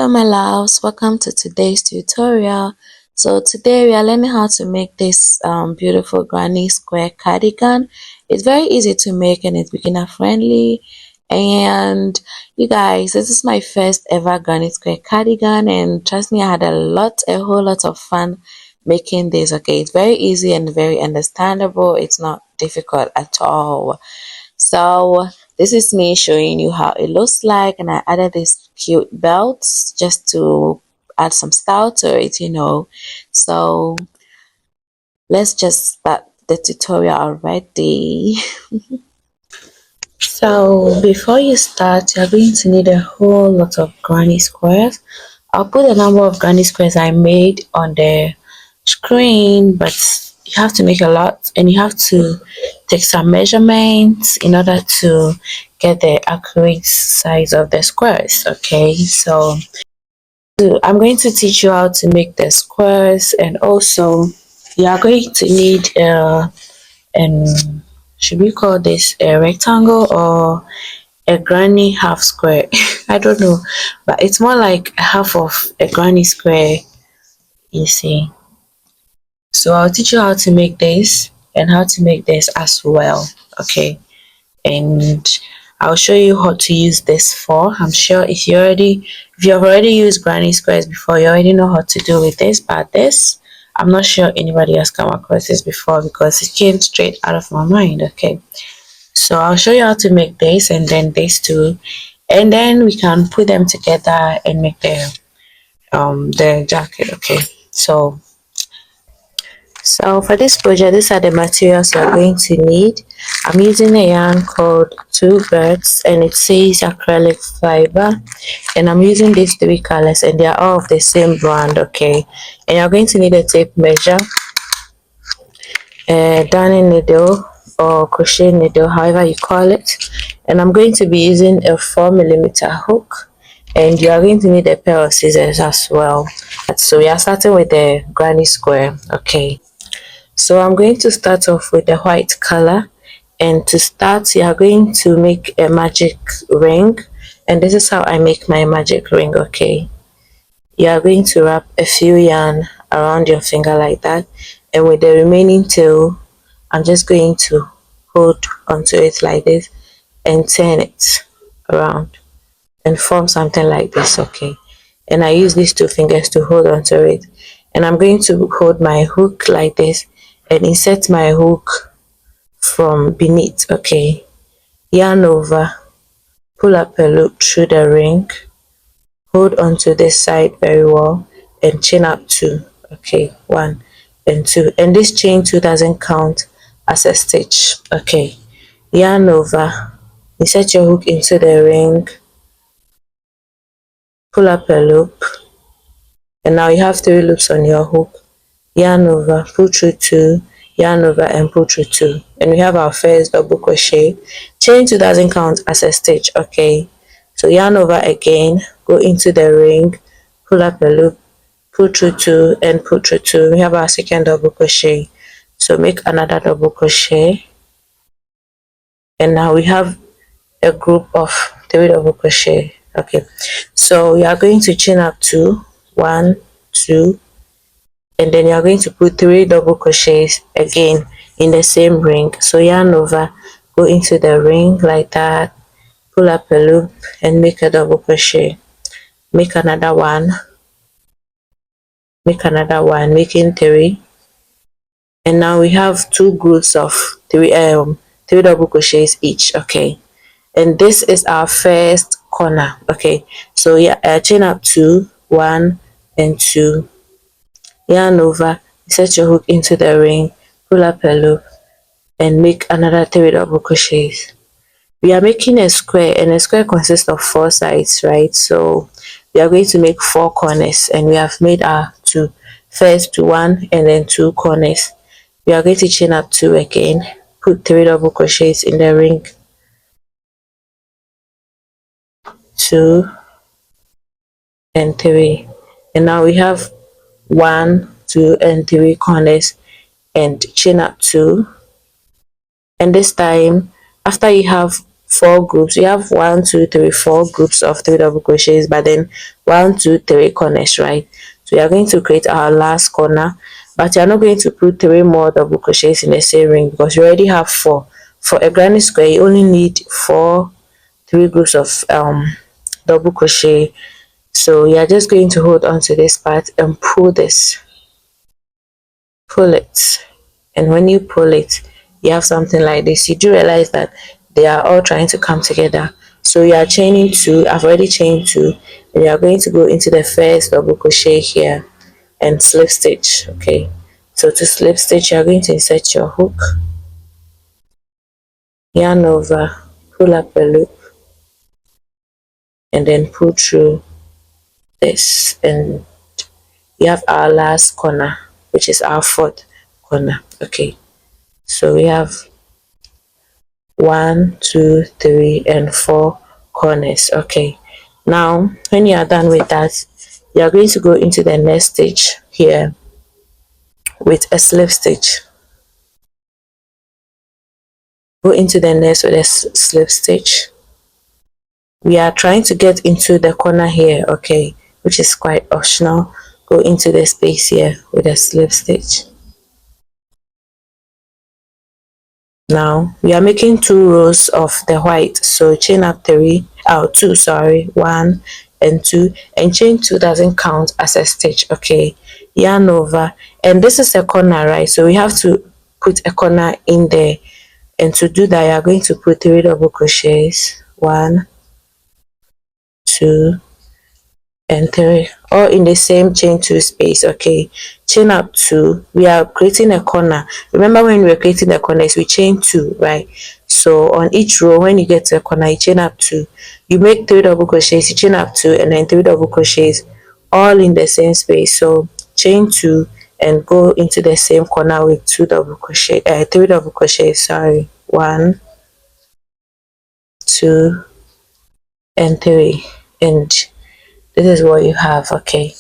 Hello my loves, welcome to today's tutorial. So today we are learning how to make this beautiful granny square cardigan. It's very easy to make and it's beginner friendly. And you guys, this is my first ever granny square cardigan, and trust me, I had a whole lot of fun making this. Okay, it's very easy and very understandable. It's not difficult at all. So this is me showing you how it looks like, and I added these cute belts just to add some style to it. So let's just start the tutorial already. So before you start, you're going to need a whole lot of granny squares. I'll put the number of granny squares I made on the screen, but you have to make a lot and you have to take some measurements in order to get the accurate size of the squares. Okay, so I'm going to teach you how to make the squares, and also you are going to need should we call this a rectangle or a granny half square? I don't know, but it's more like half of a granny square, you see. So I'll teach you how to make this and how to make this as well. Okay, and I'll show you how to use this for. I'm sure if you have already used granny squares before, you already know how to do with this, but this I'm not sure anybody has come across this before because it came straight out of my mind. Okay, so I'll show you how to make this and then this too, and then we can put them together and make the jacket. Okay, so for this project, these are the materials you're going to need. I'm using a yarn called Two Birds and it says acrylic fiber, and I'm using these three colors and they are all of the same brand. Okay, and you're going to need a tape measure, a darning needle or crochet needle, however you call it, and I'm going to be using a 4mm hook, and you are going to need a pair of scissors as well. So we are starting with the granny square. Okay, so I'm going to start off with the white color, and to start you are going to make a magic ring, and this is how I make my magic ring. Okay, you are going to wrap a few yarn around your finger like that, and with the remaining tail I'm just going to hold onto it like this and turn it around and form something like this. Okay, and I use these two fingers to hold onto it, and I'm going to hold my hook like this and insert my hook from beneath. Okay, yarn over, pull up a loop through the ring, hold onto this side very well and chain up two. Okay, 1 and 2, and this chain 2 doesn't count as a stitch. Okay, yarn over, insert your hook into the ring, pull up a loop, and now you have 3 loops on your hook. Yarn over, pull through 2, yarn over and pull through 2, and we have our first double crochet. Chain 2 doesn't count as a stitch. Okay, so yarn over again, go into the ring, pull up a loop, pull through 2 and pull through 2. We have our second double crochet, so make another double crochet, and now we have a group of 3 double crochet. Okay, so we are going to chain up 2, 1, 2, and then you are going to put 3 double crochets again in the same ring. So yarn over, go into the ring like that, pull up a loop and make a double crochet, make another one, making 3, and now we have 2 groups of 3 double crochets each. Okay, and this is our first corner. Okay, so yeah, chain up 2, 1 and 2, yarn over, insert your hook into the ring, pull up a loop and make another 3 double crochets. We are making a square, and a square consists of 4 sides, right? So we are going to make 4 corners, and we have made our 2 first, 1 and then 2 corners. We are going to chain up 2 again, put 3 double crochets in the ring, 2 and 3, and now we have 1, 2 and 3 corners, and chain up 2, and this time after you have four groups. We have 4 groups of 3 double crochets, but then 1, 2, 3 corners, right? So we are going to create our last corner, but you are not going to put 3 more double crochets in the same ring because you already have 4. For a granny square, you only need 3 groups of double crochet. So you are just going to hold on to this part and pull it, and when you pull it, you have something like this. You do realize that they are all trying to come together, so you are chaining 2. I've already chained 2, and you are going to go into the first double crochet here and slip stitch. Okay, so to slip stitch, you are going to insert your hook, yarn over, pull up a loop, and then pull through this, and you have our last corner, which is our 4th corner. Okay, so we have 1, 2, 3, and 4 corners. Okay, now when you are done with that, you are going to go into the next stitch here with a slip stitch. Go into the next with a slip stitch. We are trying to get into the corner here, okay, which is quite optional. Go into the space here with a slip stitch. Now we are making 2 rows of the white, so chain up 2, sorry, 1 and 2, and chain 2 doesn't count as a stitch. Okay, yarn over, and this is a corner, right? So we have to put a corner in there, and to do that you are going to put 3 double crochets, 1, 2, and 3, all in the same chain 2 space. Okay, chain up 2. We are creating a corner. Remember, when we were creating the corners, we chain 2, right? So on each row, when you get to a corner, you chain up 2. You make 3 double crochets, you chain up 2, and then 3 double crochets, all in the same space. So chain 2 and go into the same corner with 3 double crochets, sorry, 1, 2, and 3, and this is what you have. Okay,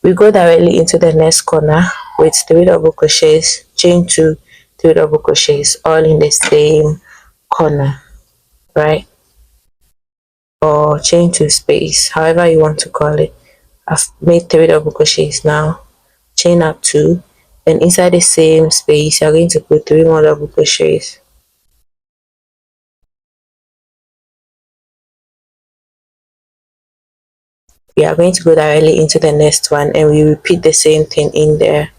we go directly into the next corner with 3 double crochets, chain 2, 3 double crochets, all in the same corner, right? Or chain 2 space, however you want to call it. I've made 3 double crochets now, chain up 2, and inside the same space you're going to put 3 more double crochets. We are going to go directly into the next one, and we repeat the same thing in there.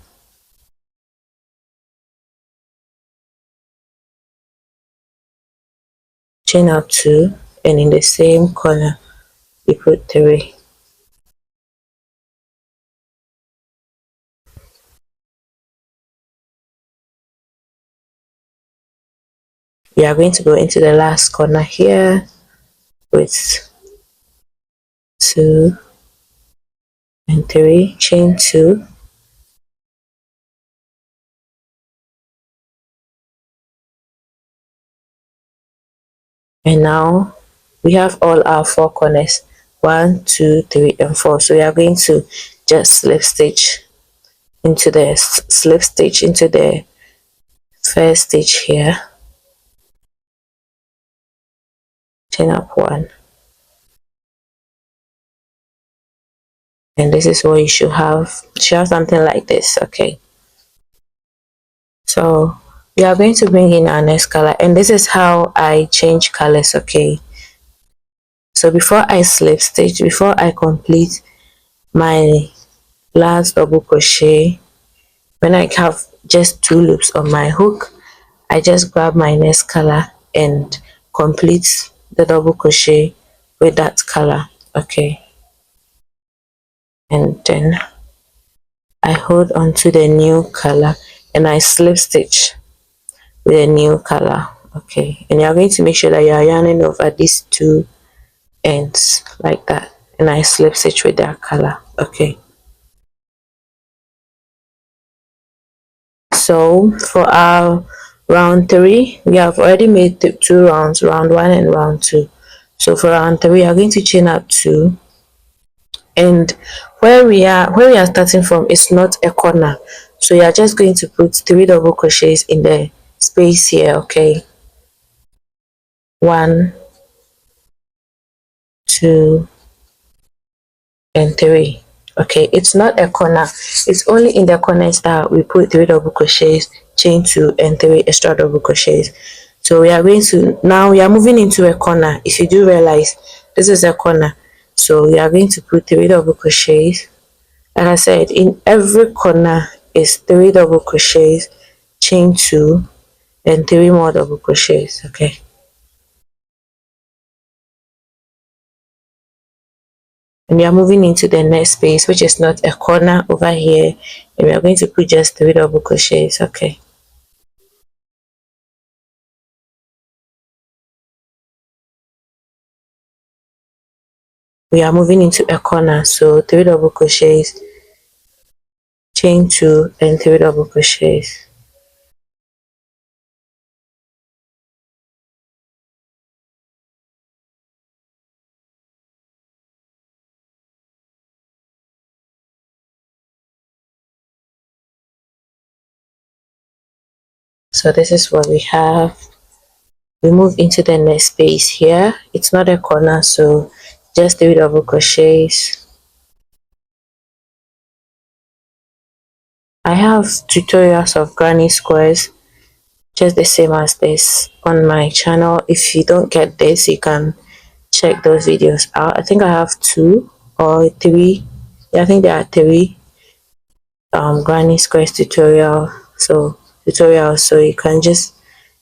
Chain up 2, and in the same corner you put 3. We are going to go into the last corner here with 2 and 3, chain 2, and now we have all our 4 corners, 1, 2, 3, and 4. So we are going to just slip stitch into the first stitch here, chain up 1, and this is what you should have. You should have something like this. Okay, so we are going to bring in our next color, and this is how I change colors. Okay, so before I slip stitch, before I complete my last double crochet, when I have just 2 loops on my hook, I just grab my next color and complete the double crochet with that color. Okay, and then I hold on to the new color and I slip stitch with a new color. Okay, and you're going to make sure that you are yarning over these 2 ends like that, and I slip stitch with that color. Okay, so for our round 3, we have already made 2 rounds, round 1 and round 2. So for round 3, we are going to chain up 2, and where we are starting from is not a corner, so you are just going to put 3 double crochets in the space here. Okay, 1, 2 and 3. Okay, it's not a corner, it's only in the corners that we put 3 double crochets, chain 2 and 3 extra double crochets. So we are going to, now we are moving into a corner. If you do realize, this is a corner, so we are going to put 3 double crochets. Like I said, in every corner is 3 double crochets, chain 2 and 3 more double crochets. Okay, and we are moving into the next space, which is not a corner over here, and we are going to put just 3 double crochets. Okay, we are moving into a corner, so 3 double crochets, chain 2 and 3 double crochets. So this is what we have. We move into the next space here. It's not a corner, so just 3 double crochets. I have tutorials of granny squares just the same as this on my channel. If you don't get this, you can check those videos out. I think I have 2 or 3. Yeah, I think there are 3 granny squares tutorials, so you can just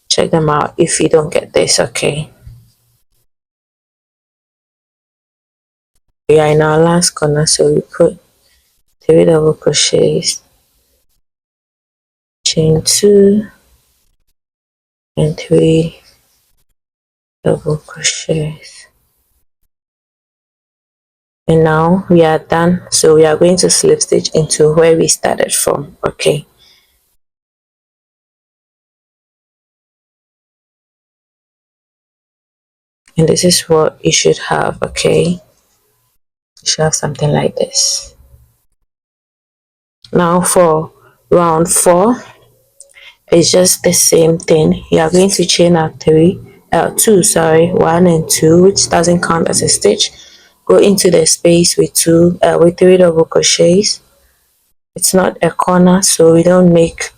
check them out if you don't get this. Okay, we are in our last corner, so we put 3 double crochets, chain 2 and 3 double crochets, and now we are done. So we are going to slip stitch into where we started from. Okay, and this is what you should have. Okay, you should have something like this. Now for round 4, it's just the same thing. You are going to chain up 2, sorry, 1 and 2, which doesn't count as a stitch. Go into the space with 3 double crochets. It's not a corner, so we don't make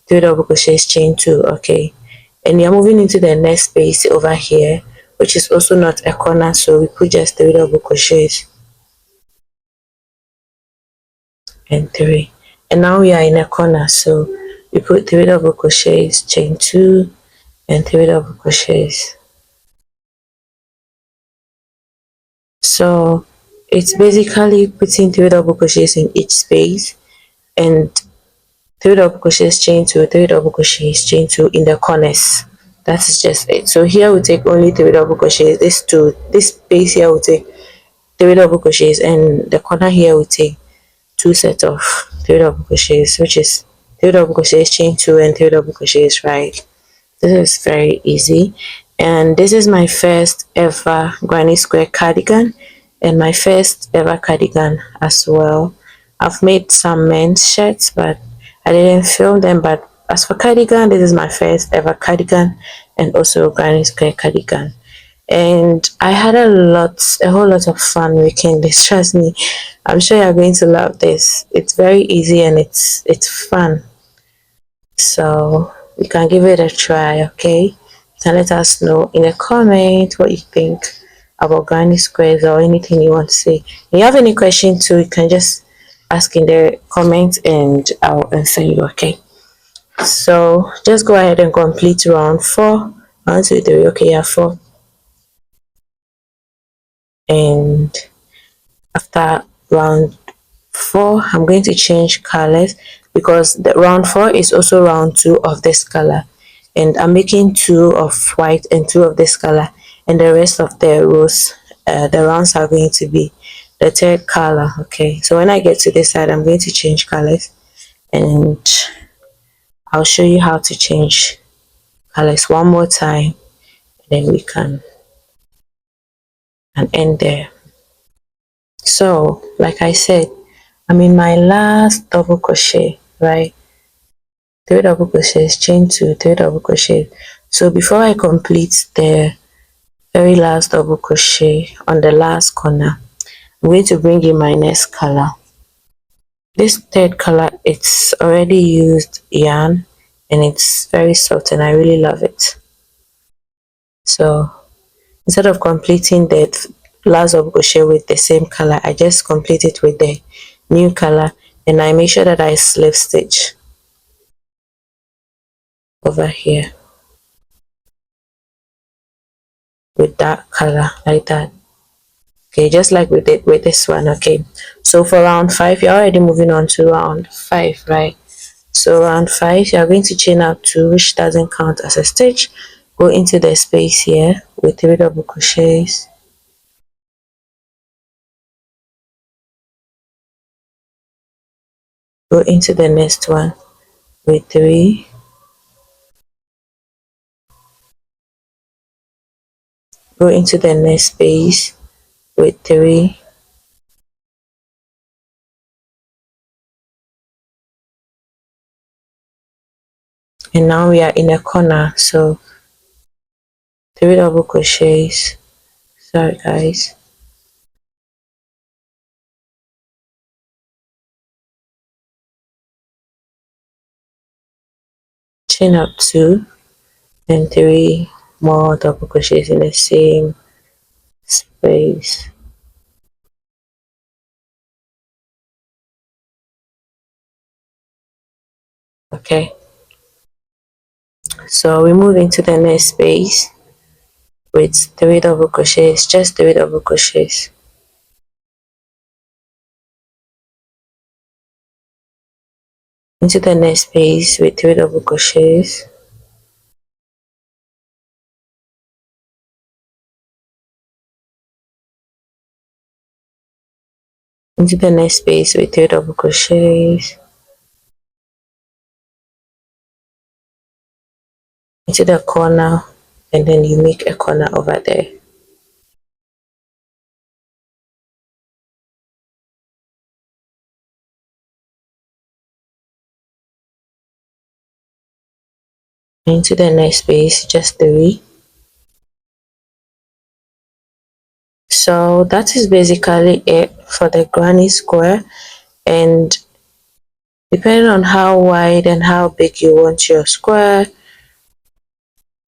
3 double crochets, chain 2. Okay, and you're moving into the next space over here, which is also not a corner, so we put just 3 double crochets and 3. And now we are in a corner, so we put 3 double crochets, chain 2 and 3 double crochets. So it's basically putting 3 double crochets in each space and 3 double crochets, chain 2, 3 double crochets, chain 2 in the corners. That is just it. So here we take only 3 double crochets. This space here will take 3 double crochets, and the corner here will take 2 sets of 3 double crochets, which is 3 double crochets, chain 2 and 3 double crochets, right? This is very easy, and this is my first ever granny square cardigan and my first ever cardigan as well. I've made some men's shirts, but I didn't film them. But as for cardigan, this is my first ever cardigan and also granny square cardigan. And I had a whole lot of fun making this. Trust me, I'm sure you're going to love this. It's very easy and it's fun. So you can give it a try. Okay, you can let us know in a comment what you think about granny squares or anything you want to say. If you have any question too, you can just ask in the comments and I'll answer you. Okay, so just go ahead and complete round 4. 1, 2, 3. Okay, yeah, 4. And after round 4, I'm going to change colors because the round 4 is also round 2 of this color, and I'm making 2 of white and 2 of this color, and the rest of the rows, the rounds are going to be the 3rd color. Okay, so when I get to this side, I'm going to change colors and I'll show you how to change colors one more time, and then we can end there. So like I said, I'm in my last double crochet, right? 3 double crochets, chain 2, 3 double crochets. So before I complete the very last double crochet on the last corner. I'm going to bring in my next color. This third color, it's already used yarn and it's very soft and I really love it. So instead of completing the last double crochet with the same color, I just complete it with the new color and I make sure that I slip stitch over here with that color like that. Okay, just like we did with this one. Okay, so for round 5 you're already moving on to round 5, right? So round 5 you're going to chain out 2, which doesn't count as a stitch. Go into the space here with 3 double crochets, go into the next one with 3, go into the next space with 3, and now we are in a corner, so 3 double crochets, sorry guys, chain up 2 and 3 more double crochets in the same space. Okay, so we move into the next space with 3 double crochets, just 3 double crochets, into the next space with 3 double crochets, into the next space with 3 double crochets, into the corner, and then you make a corner over there. Into the next space, just 3. So that is basically it for the granny square, and depending on how wide and how big you want your square,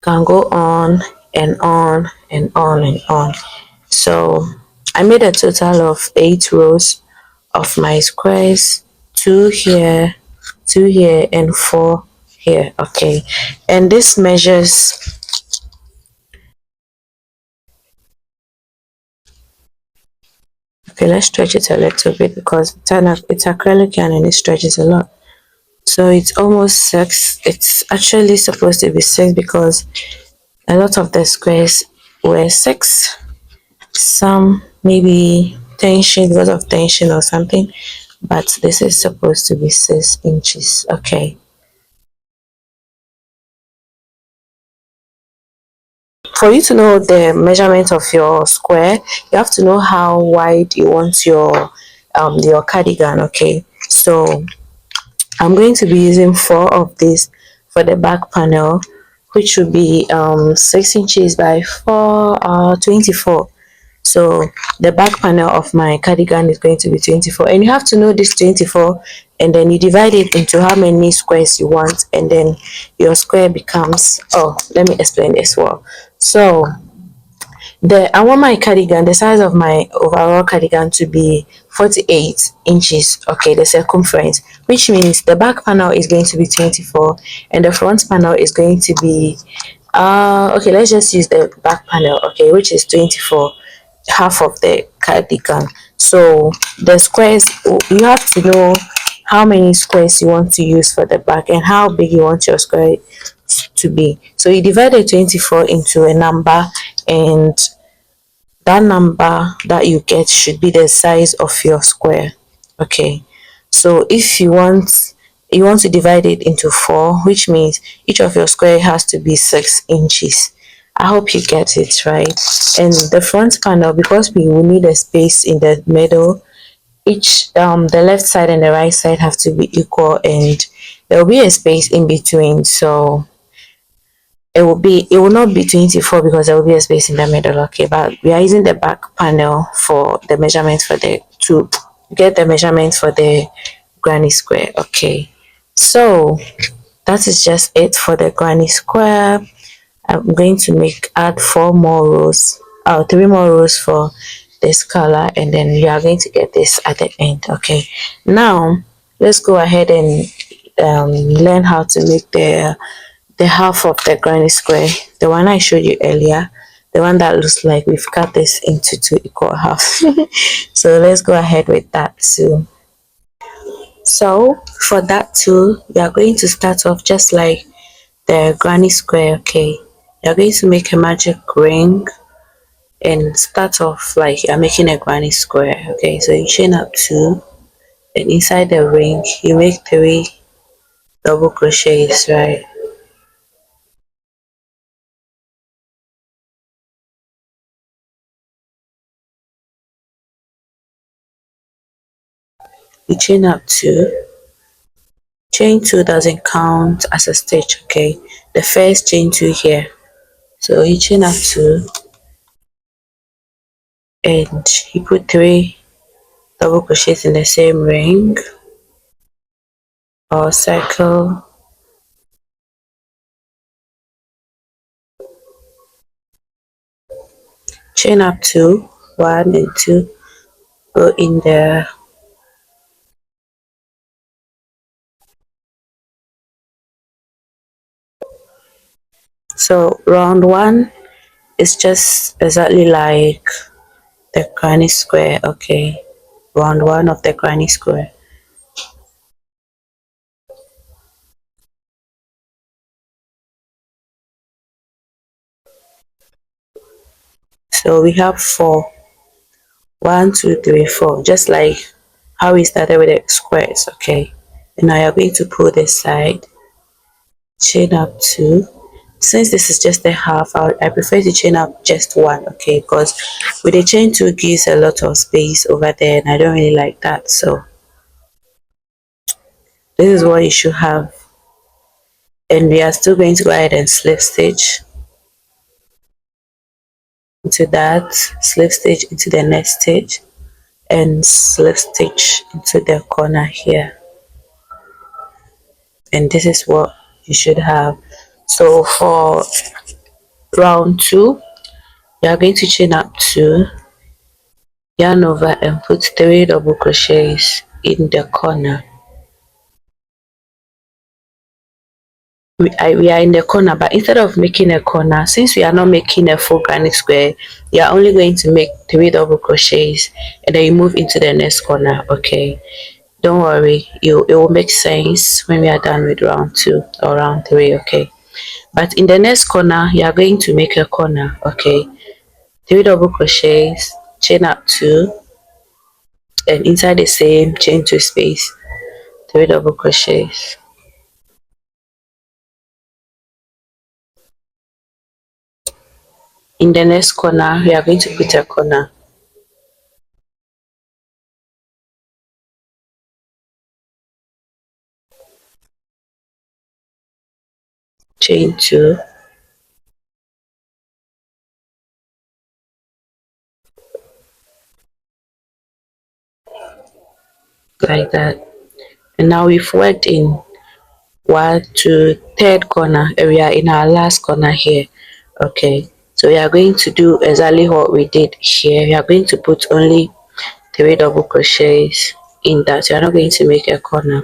can go on and on and on and on. So I made a total of 8 rows of my squares, 2 here, 2 here, and 4 here. Okay, and this measures, okay, let's stretch it a little bit because it's acrylic yarn and it stretches a lot. So it's almost 6. It's actually supposed to be 6 because a lot of the squares were 6, some maybe tension because of tension or something, but this is supposed to be 6 inches. Okay, for you to know the measurement of your square, you have to know how wide you want your cardigan. Okay, so I'm going to be using 4 of these for the back panel, which will be 6 inches by 4 24. So the back panel of my cardigan is going to be 24, and you have to know this 24, and then you divide it into how many squares you want, and then your square becomes, oh, let me explain this well. So I want my cardigan, the size of my overall cardigan, to be 48 inches. Okay, the circumference, which means the back panel is going to be 24 and the front panel is going to be okay, let's just use the back panel, okay, which is 24, half of the cardigan. So the squares, you have to know how many squares you want to use for the back and how big you want your square to be. So you divide the 24 into a number, and that number that you get should be the size of your square. Okay, so if you want to divide it into 4, which means each of your square has to be 6 inches. I hope you get it right. And the front panel, because we will need a space in the middle, each the left side and the right side have to be equal, and there will be a space in between. So it will not be 24 because there will be a space in the middle. Okay, but we are using the back panel for the measurements for the to get the measurements for the granny square. Okay, so that is just it for the granny square. I'm going to add 4 more rows, 3 more rows for this color, and then you are going to get this at the end. Okay, now let's go ahead and learn how to make the half of the granny square, the one I showed you earlier, the one that looks like we've cut this into 2 equal halves. So let's go ahead with that too. So for that too, we are going to start off just like the granny square. Okay, you're going to make a magic ring and start off like you're making a granny square. Okay, so you chain up 2, and inside the ring you make 3 double crochets, right? You chain up 2. Chain 2 doesn't count as a stitch. Okay, the first chain 2 here, so you chain up 2 and you put 3 double crochets in the same ring or circle, chain up 2, 1 and 2, go in there. So round 1 is just exactly like the granny square. Okay, round 1 of the granny square. So we have 4, 1 2 3 4, just like how we started with the squares. Okay, and now you're going to pull this side, chain up 2. Since this is just a half, I prefer to chain up just 1. Okay, because with the chain 2 gives a lot of space over there and I don't really like that. So this is what you should have, and we are still going to go ahead and slip stitch into that, slip stitch into the next stitch, and slip stitch into the corner here. And this is what you should have. So for round 2, you are going to chain up 2, yarn over and put 3 double crochets in the corner. We are in the corner, but instead of making a corner, since we are not making a full granny square, you are only going to make 3 double crochets and then you move into the next corner. Okay, don't worry, it will make sense when we are done with round 2 or round 3. Okay, but in the next corner you are going to make a corner. Okay, 3 double crochets, chain up 2, and inside the same chain 2 space, 3 double crochets. In the next corner we are going to put a corner, chain 2, like that. And now we've worked in 1 2 3rd corner and we are in our last corner here. Okay, so we are going to do exactly what we did here. We are going to put only 3 double crochets in that. You are not going to make a corner,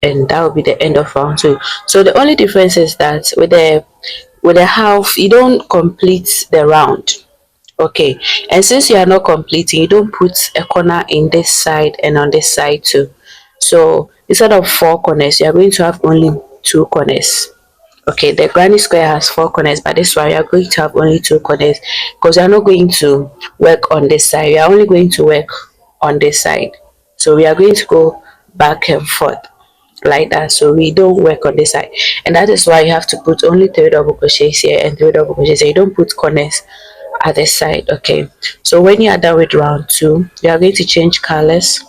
and that will be the end of round 2. So the only difference is that with the half you don't complete the round. Okay, and since you are not completing, you don't put a corner in this side and on this side too. So instead of 4 corners, you are going to have only 2 corners. Okay, the granny square has 4 corners, but this one you are going to have only 2 corners because you are not going to work on this side. You are only going to work on this side. So we are going to go back and forth like that, so we don't work on this side, and that is why you have to put only 3 double crochets here and 3 double crochets here. You don't put corners at the side. Okay, so when you are done with round 2, you are going to change colors.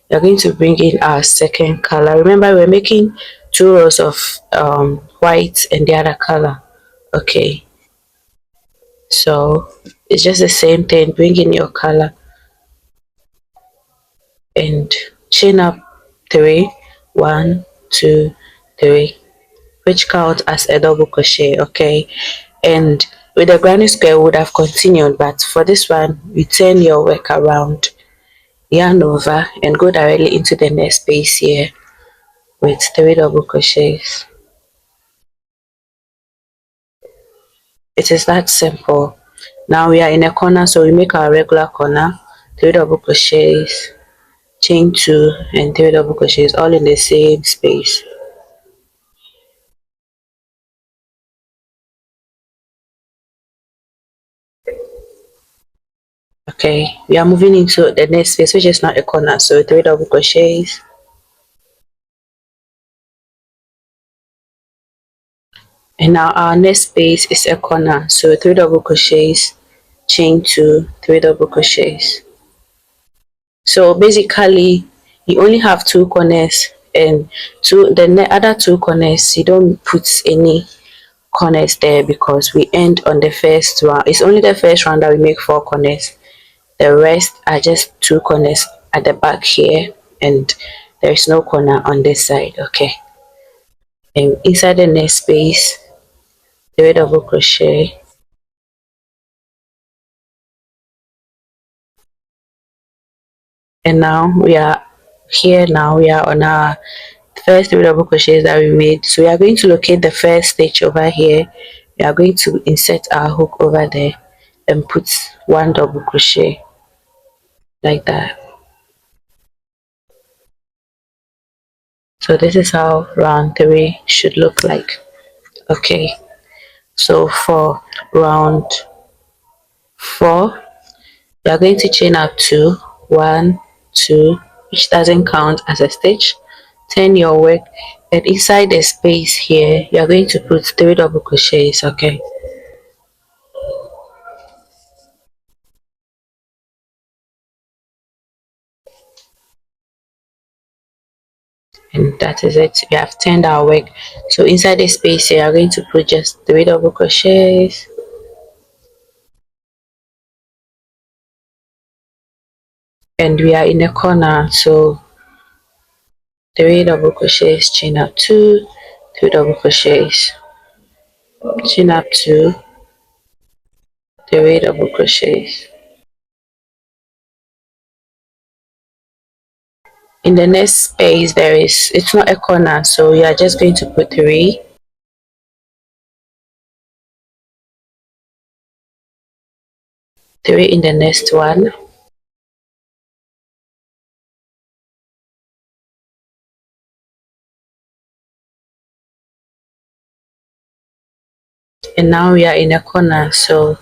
We're going to bring in our second color. Remember, we're making 2 rows of white and the other color. Okay, so it's just the same thing. Bring in your color and chain up 3, 1, 2, 3, which count as a double crochet. Okay, and with the granny square we would have continued, but for this one you turn your work around, yarn over and go directly into the next space here with 3 double crochets. It is that simple. Now we are in a corner, so we make our regular corner, 3 double crochets, chain 2 and 3 double crochets all in the same space. Okay, we are moving into the next space, which is not a corner, so 3 double crochets. And now our next space is a corner, so 3 double crochets, chain 2, 3 double crochets. So basically you only have 2 corners, and the other 2 corners you don't put any corners there because we end on the first round. It's only the first round that we make 4 corners. The rest are just 2 corners at the back here, and there is no corner on this side. Okay, and inside the next space 3 double crochet. And now we are here. Now we are on our first 3 double crochets that we made. So we are going to locate the first stitch over here. We are going to insert our hook over there and put 1 double crochet like that. So this is how round 3 should look like. Okay, so for round 4 we are going to chain up 2, 1, 2, which doesn't count as a stitch. Turn your work, and inside the space here you are going to put 3 double crochets. Okay, and that is it. We have turned our work. So inside the space here you are going to put just 3 double crochets, and we are in the corner, so 3 double crochets, chain up 2, 2 double crochets, chain up 2, 3 double crochets. In the next space it's not a corner, so you are just going to put 3, 3 in the next one, and now we are in a corner, so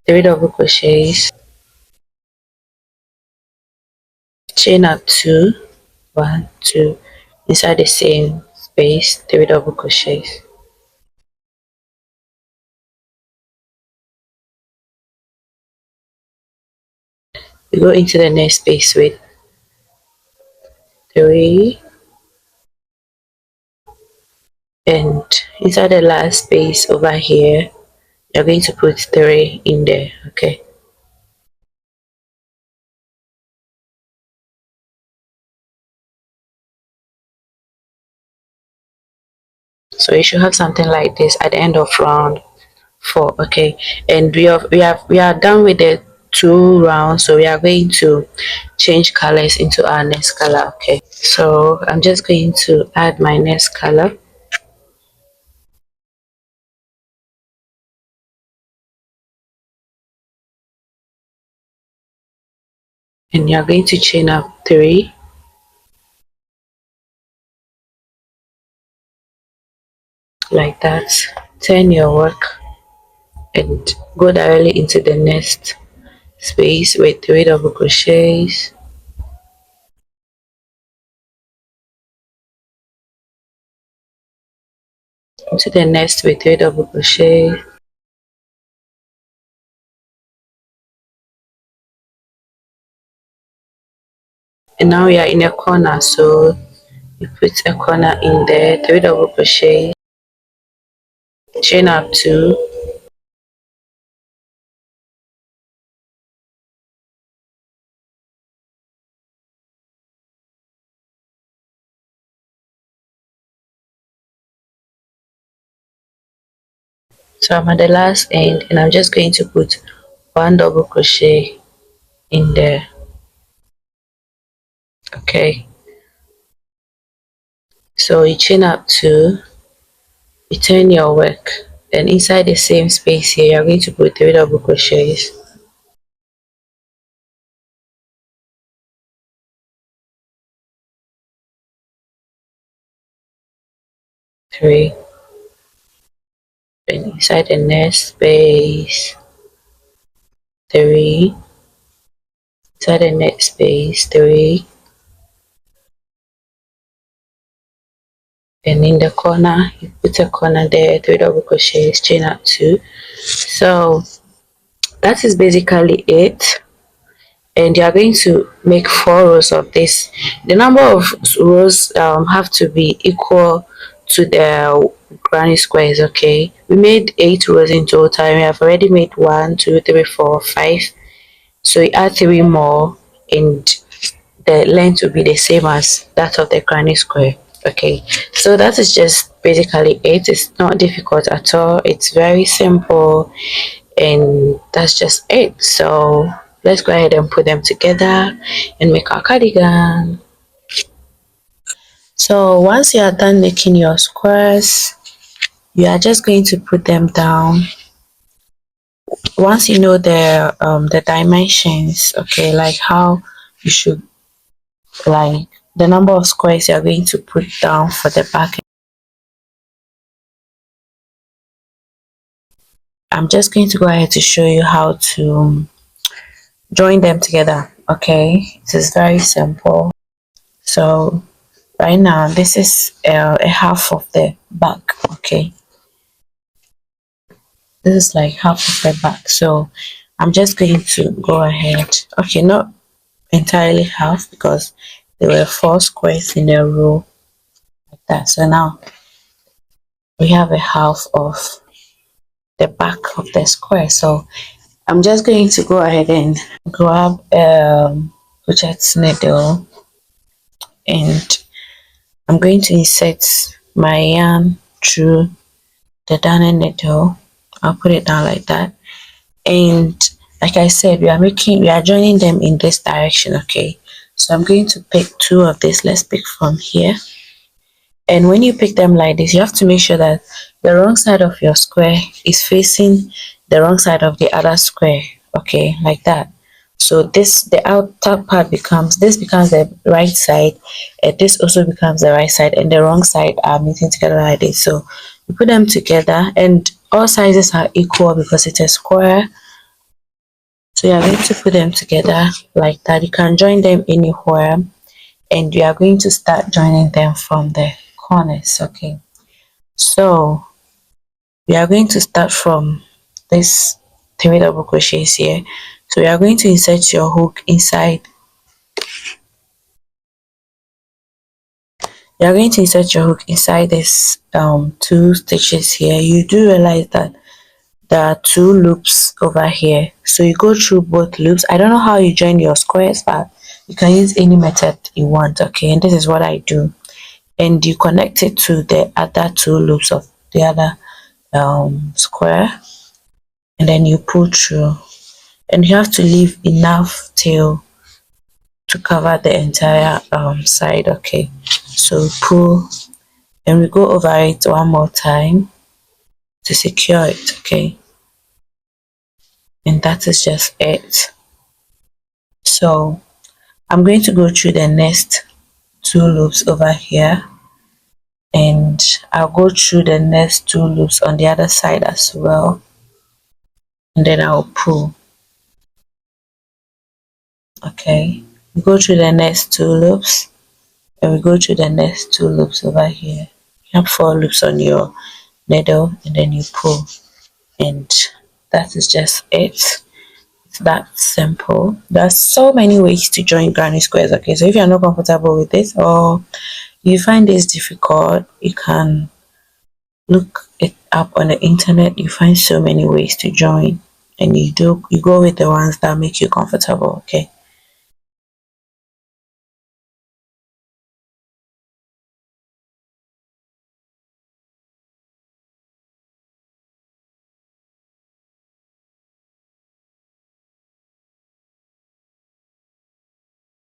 3 double crochets, chain up 2, 1, 2, inside the same space 3 double crochets. We go into the next space with 3, and inside the last space over here you're going to put 3 in there. Okay, so you should have something like this at the end of round 4. Okay, and we are done with the 2 rounds, so we are going to change colors into our next color. Okay, so I'm just going to add my next color, and you're going to chain up 3, like that. Turn your work and go directly into the next space with 3 double crochets, into the next with 3 double crochets, and now we are in a corner, so you put a corner in there, 3 double crochet, chain up 2, so I'm at the last end and I'm just going to put 1 double crochet in there. Okay, so you chain up 2, you turn your work, and inside the same space here you're going to put 3 double crochets, 3, and inside the next space 3, inside the next space 3, and in the corner you put a corner there, 3 double crochets, chain up 2. So that is basically it, and you are going to make 4 rows of this. The number of rows have to be equal to the granny squares. Okay, we made 8 rows in total and we have already made 1 2 3 4 5, so you add 3 more and the length will be the same as that of the granny square. Okay, so that is just basically it. It's not difficult at all, it's very simple, and that's just it. So let's go ahead and put them together and make our cardigan. So once you are done making your squares, you are just going to put them down. Once you know the dimensions, okay, like how you should, like the number of squares you are going to put down for the back, I'm just going to go ahead to show you how to join them together. Okay, it is very simple. So right now this is a half of the back. Okay, this is like half of the back, so I'm just going to go ahead, okay, not entirely half because there were 4 squares in a row like that. So now we have a half of the back of the square, so I'm just going to go ahead and grab crochet needle, and I'm going to insert my yarn through the darning needle. I'll put it down like that, and like I said, we are joining them in this direction. Okay, so I'm going to pick 2 of this. Let's pick from here, and when you pick them like this, you have to make sure that the wrong side of your square is facing the wrong side of the other square. Okay, like that. So the outer part becomes the right side, and this also becomes the right side, and the wrong side are meeting together like this. So you put them together, and all sizes are equal because it's a square. So you are going to put them together like that. You can join them anywhere, and you are going to start joining them from the corners. Okay, so we are going to start from this 3 double crochets here. So you are going to insert your hook inside. You are going to insert your hook inside this 2 stitches here. You do realize that there are 2 loops over here, so you go through both loops. I don't know how you join your squares, but you can use any method you want. Okay, and this is what I do, and you connect it to the other 2 loops of the other square, and then you pull through, and you have to leave enough tail to cover the entire side. Okay, so pull, and we go over it one more time to secure it. Okay, and that is just it. So I'm going to go through the next 2 loops over here, and I'll go through the next 2 loops on the other side as well, and then I'll pull. Okay, we go through the next 2 loops, and we go through the next 2 loops over here. You have 4 loops on your needle, and then you pull, and that is just it. It's that simple. There's so many ways to join granny squares. Okay, so if you're not comfortable with this or you find this difficult, you can look it up on the internet. You find so many ways to join, and you go with the ones that make you comfortable. Okay.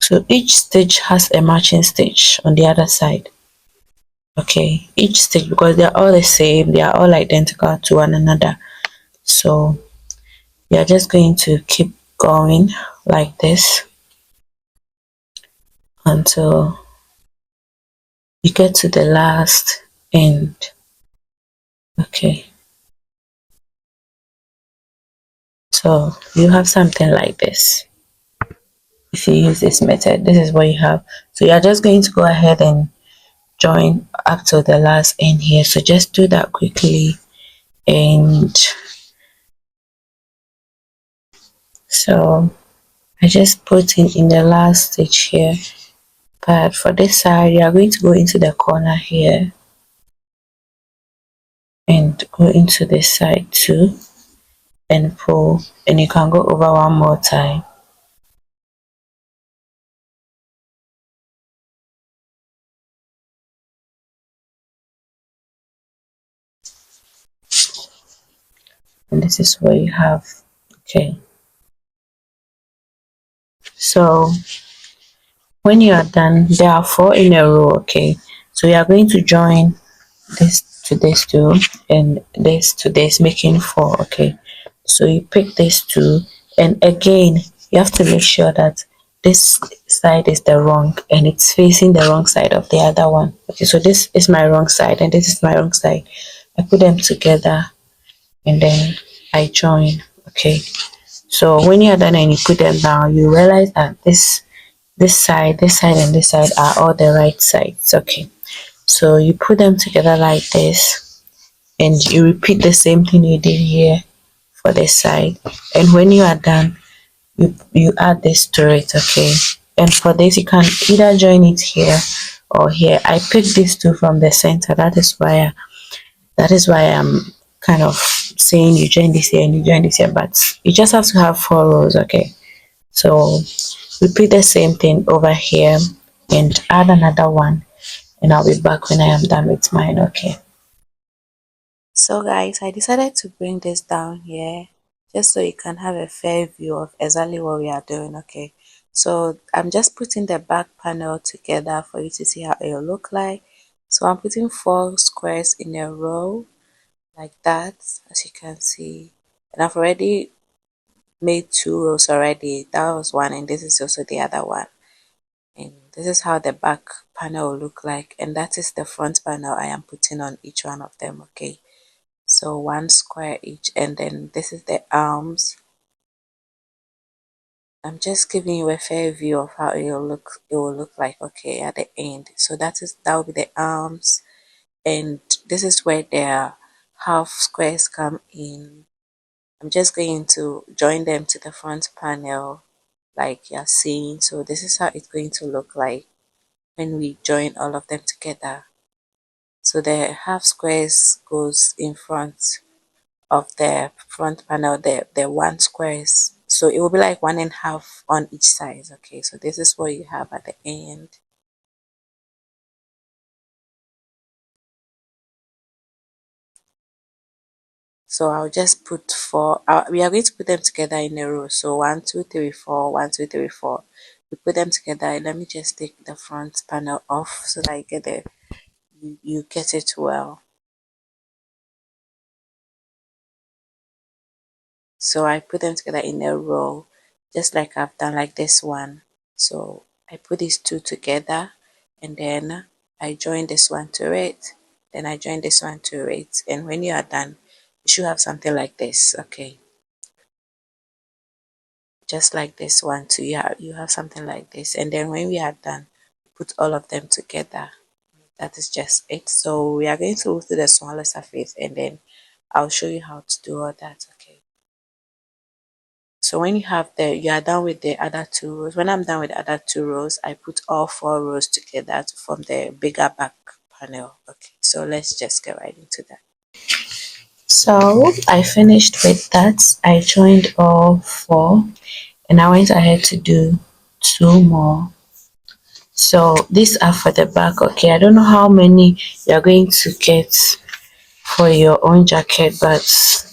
So each stitch has a matching stitch on the other side. Okay, each stitch, because they're all the same, they are all identical to one another. So you're just going to keep going like this until you get to the last end. Okay, so you have something like this. If you use this method, this is what you have. So you're just going to go ahead and join up to the last end here. So just do that quickly. And so I just put in the last stitch here, but for this side you are going to go into the corner here and go into this side too and pull, and you can go over one more time. And this is what you have. Okay, so when you are done, there are 4 in a row. Okay, so you are going to join this to this two and this to this, making 4. Okay, so you pick these two, and again you have to make sure that this side is the wrong and it's facing the wrong side of the other one. Okay, so this is my wrong side and this is my wrong side. I put them together and then I join. Okay, so when you're done and you put them down, you realize that this side, this side, and this side are all the right sides. Okay, so you put them together like this, and you repeat the same thing you did here for this side. And when you are done, you add this to it. Okay, and for this you can either join it here or here. I picked these two from the center. That is why I'm kind of saying you join this here and you join this here, but you just have to have 4 rows. Okay, so repeat the same thing over here and add another one, and I'll be back when I am done with mine. Okay, so guys, I decided to bring this down here just so you can have a fair view of exactly what we are doing. Okay, so I'm just putting the back panel together for you to see how it will look like. So I'm putting 4 squares in a row like that, as you can see, and I've already made 2 rows already. That was one, and this is also the other one. And this is how the back panel will look like, and that is the front panel I am putting on each one of them. Okay, so 1 square each, and then this is the arms. I'm just giving you a fair view of how it will look like, okay, at the end. So that will be the arms, and this is where the half squares come in. I'm just going to join them to the front panel like you're seeing. So this is how it's going to look like when we join all of them together. So the half squares goes in front of the front panel, the 1 squares, so it will be like 1.5 on each side. Okay, so this is what you have at the end. So I'll just put 4. We are going to put them together in a row. So 1 2 3 4, 1 2 3 4. We put them together. Let me just take the front panel off so that you get it well. So I put them together in a row, just like I've done like this one. So I put these 2 together, and then I join this one to it, then I join this one to it, and when you are done, you should have something like this. Okay, just like this one too. You have something like this, and then when we are done, put all of them together. That is just it. So we are going to move to the smaller surface, and then I'll show you how to do all that. Okay, So when you are done with the other 2 rows. When I'm done with the other 2 rows, I put all 4 rows together to form the bigger back panel. Okay, so let's just get right into that. So I finished with that. I joined all 4 and I went ahead to do 2 more. So these are for the back. Okay, I don't know how many you're going to get for your own jacket, but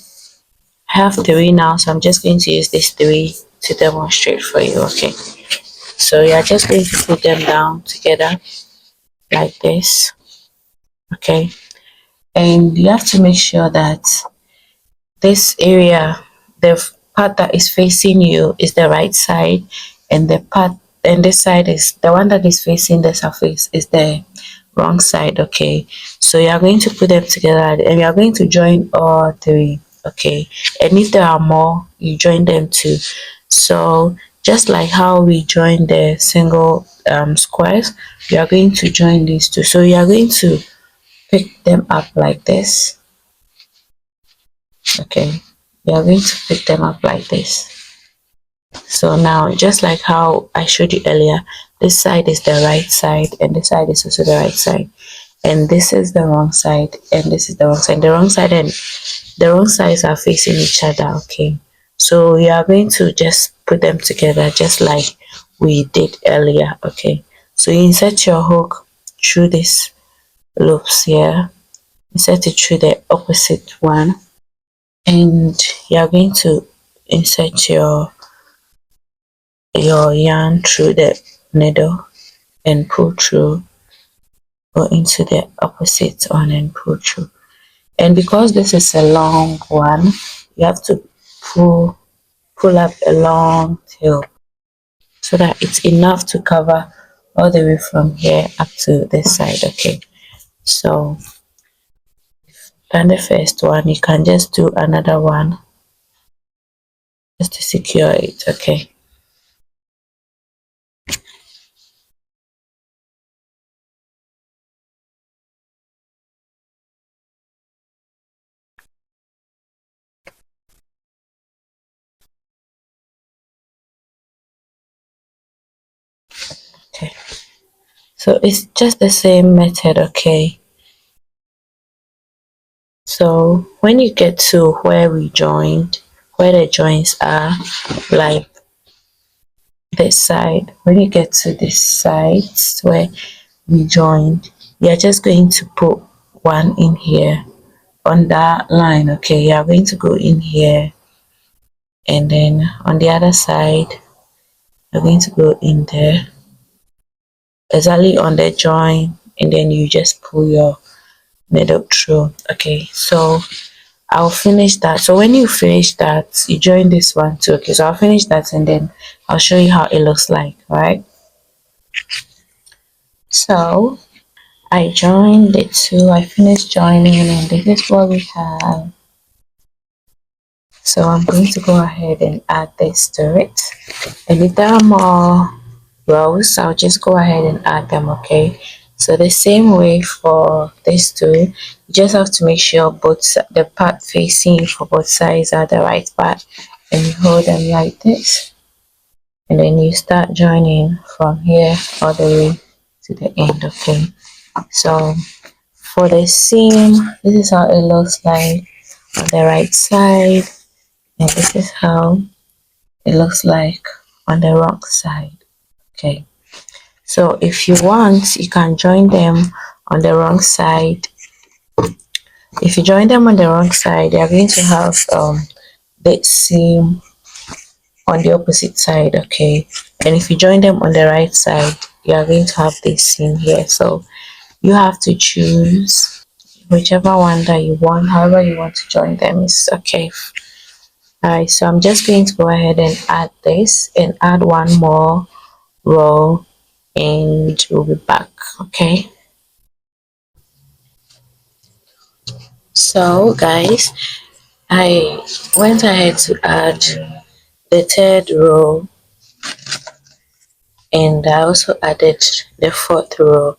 I have 3 now, so I'm just going to use these 3 to demonstrate for you. Okay, so you're just going to put them down together like this. Okay, and you have to make sure that this area, the part that is facing you, is the right side, and the part and this side is the one that is facing the surface is the wrong side. Okay, so you are going to put them together and you are going to join all 3. Okay, and if there are more, you join them too. So just like how we join the single squares, you are going to join these two. So you are going to pick them up like this. Okay, we are going to pick them up like this. So now, just like how I showed you earlier, this side is the right side and this side is also the right side, and this is the wrong side and this is the wrong side. The wrong side and the wrong sides are facing each other. Okay, so you are going to just put them together just like we did earlier. Okay, so you insert your hook through this loops here, insert it through the opposite one, and you are going to insert your yarn through the needle and pull through, go into the opposite one and pull through. And because this is a long one, you have to pull up a long tail so that it's enough to cover all the way from here up to this side. Okay, so done the first one, you can just do another one just to secure it. Okay, okay, so it's just the same method. Okay, so when you get to where we joined, where the joints are, like this side, when you get to this side where we joined, you're just going to put one in here on that line. Okay, you are going to go in here, and then on the other side you're going to go in there exactly on the join, and then you just pull your needle through. Okay, so I'll finish that. So when you finish that, you join this one too. Okay, so I'll finish that and then I'll show you how it looks like. All right, so I joined the two, I finished joining, and this is what we have. So I'm going to go ahead and add this to it, and if there are more rows, I'll just go ahead and add them. Okay, so the same way for this two, you just have to make sure both the part facing for both sides are the right part, and you hold them like this, and then you start joining from here all the way to the end. Okay, so for the seam, this is how it looks like on the right side, and this is how it looks like on the wrong side. Okay, so if you want, you can join them on the wrong side. If you join them on the wrong side, they are going to have the seam on the opposite side. Okay, and if you join them on the right side, you are going to have this seam here. So you have to choose whichever one that you want, however you want to join them is okay. Alright, so I'm just going to go ahead and add this and add one more row, and we'll be back. Okay, so guys, I went ahead to add the third row, and I also added the fourth row,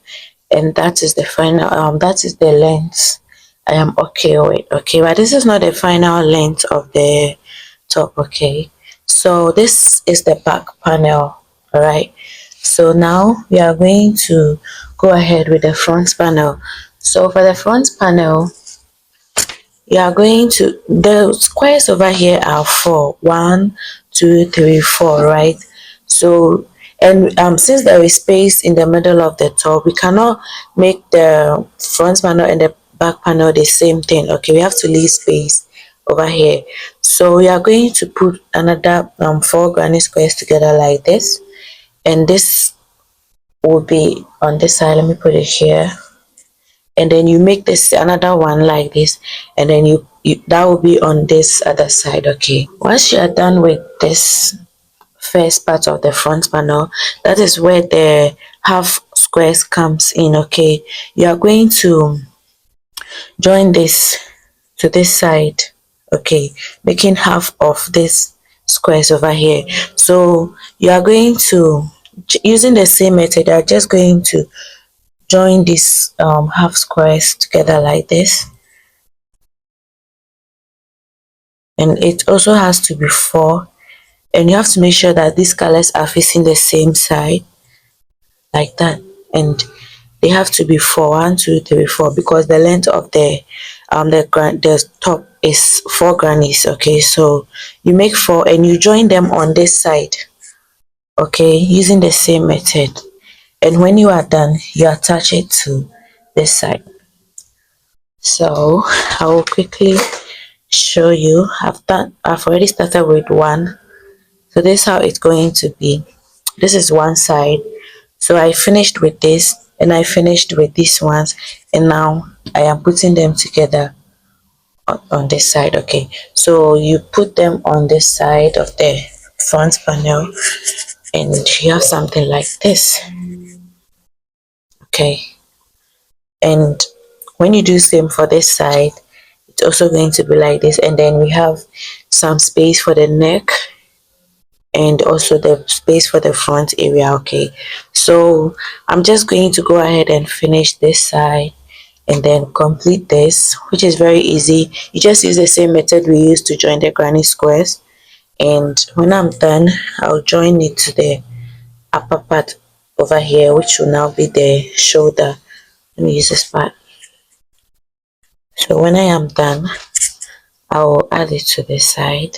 and that is the final that is the length I am okay with. Okay, but this is not the final length of the top. Okay, So this is the back panel. All right, so now we are going to go ahead with the front panel. So for the front panel, you are going to, the squares over here are 4, 1, 2, 3, 4, right? So, and since there is space in the middle of the top, we cannot make the front panel and the back panel the same thing. Okay, we have to leave space over here. So we are going to put another 4 granny squares together like this, and this will be on this side. Let me put it here, and then you make this another one like this, and then you that will be on this other side. Okay, once you are done with this first part of the front panel, that is where the half squares comes in. Okay, you are going to join this to this side. Okay, making half of this squares over here. So you are going to, using the same method, you are just going to join these half squares together like this, and it also has to be 4, and you have to make sure that these colors are facing the same side like that, and they have to be 4, 1, 2, 3, 4, because the length of the top is 4 grannies. Okay, so you make 4 and you join them on this side, okay, using the same method, and when you are done, you attach it to this side. So I will quickly show you. I've already started with 1, so this is how it's going to be. This is one side, so I finished with this and I finished with these ones, and now I am putting them together on this side. Okay, so you put them on this side of the front panel and you have something like this. Okay, and when you do same for this side, it's also going to be like this, and then we have some space for the neck and also the space for the front area. Okay, so I'm just going to go ahead and finish this side and then complete this, which is very easy. You just use the same method we used to join the granny squares, and when I'm done, I'll join it to the upper part over here, which will now be the shoulder. Let me use this part. So when I am done, I will add it to this side,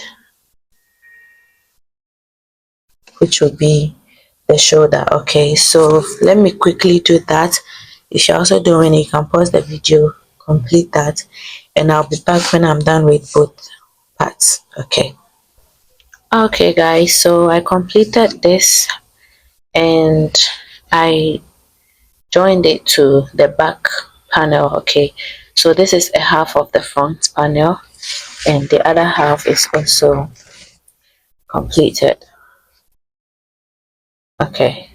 which will be the shoulder. Okay, so let me quickly do that. If you're also doing it, you can pause the video, complete that, and I'll be back when I'm done with both parts. Okay guys, so I completed this and I joined it to the back panel. Okay, so this is a half of the front panel and the other half is also completed. Okay,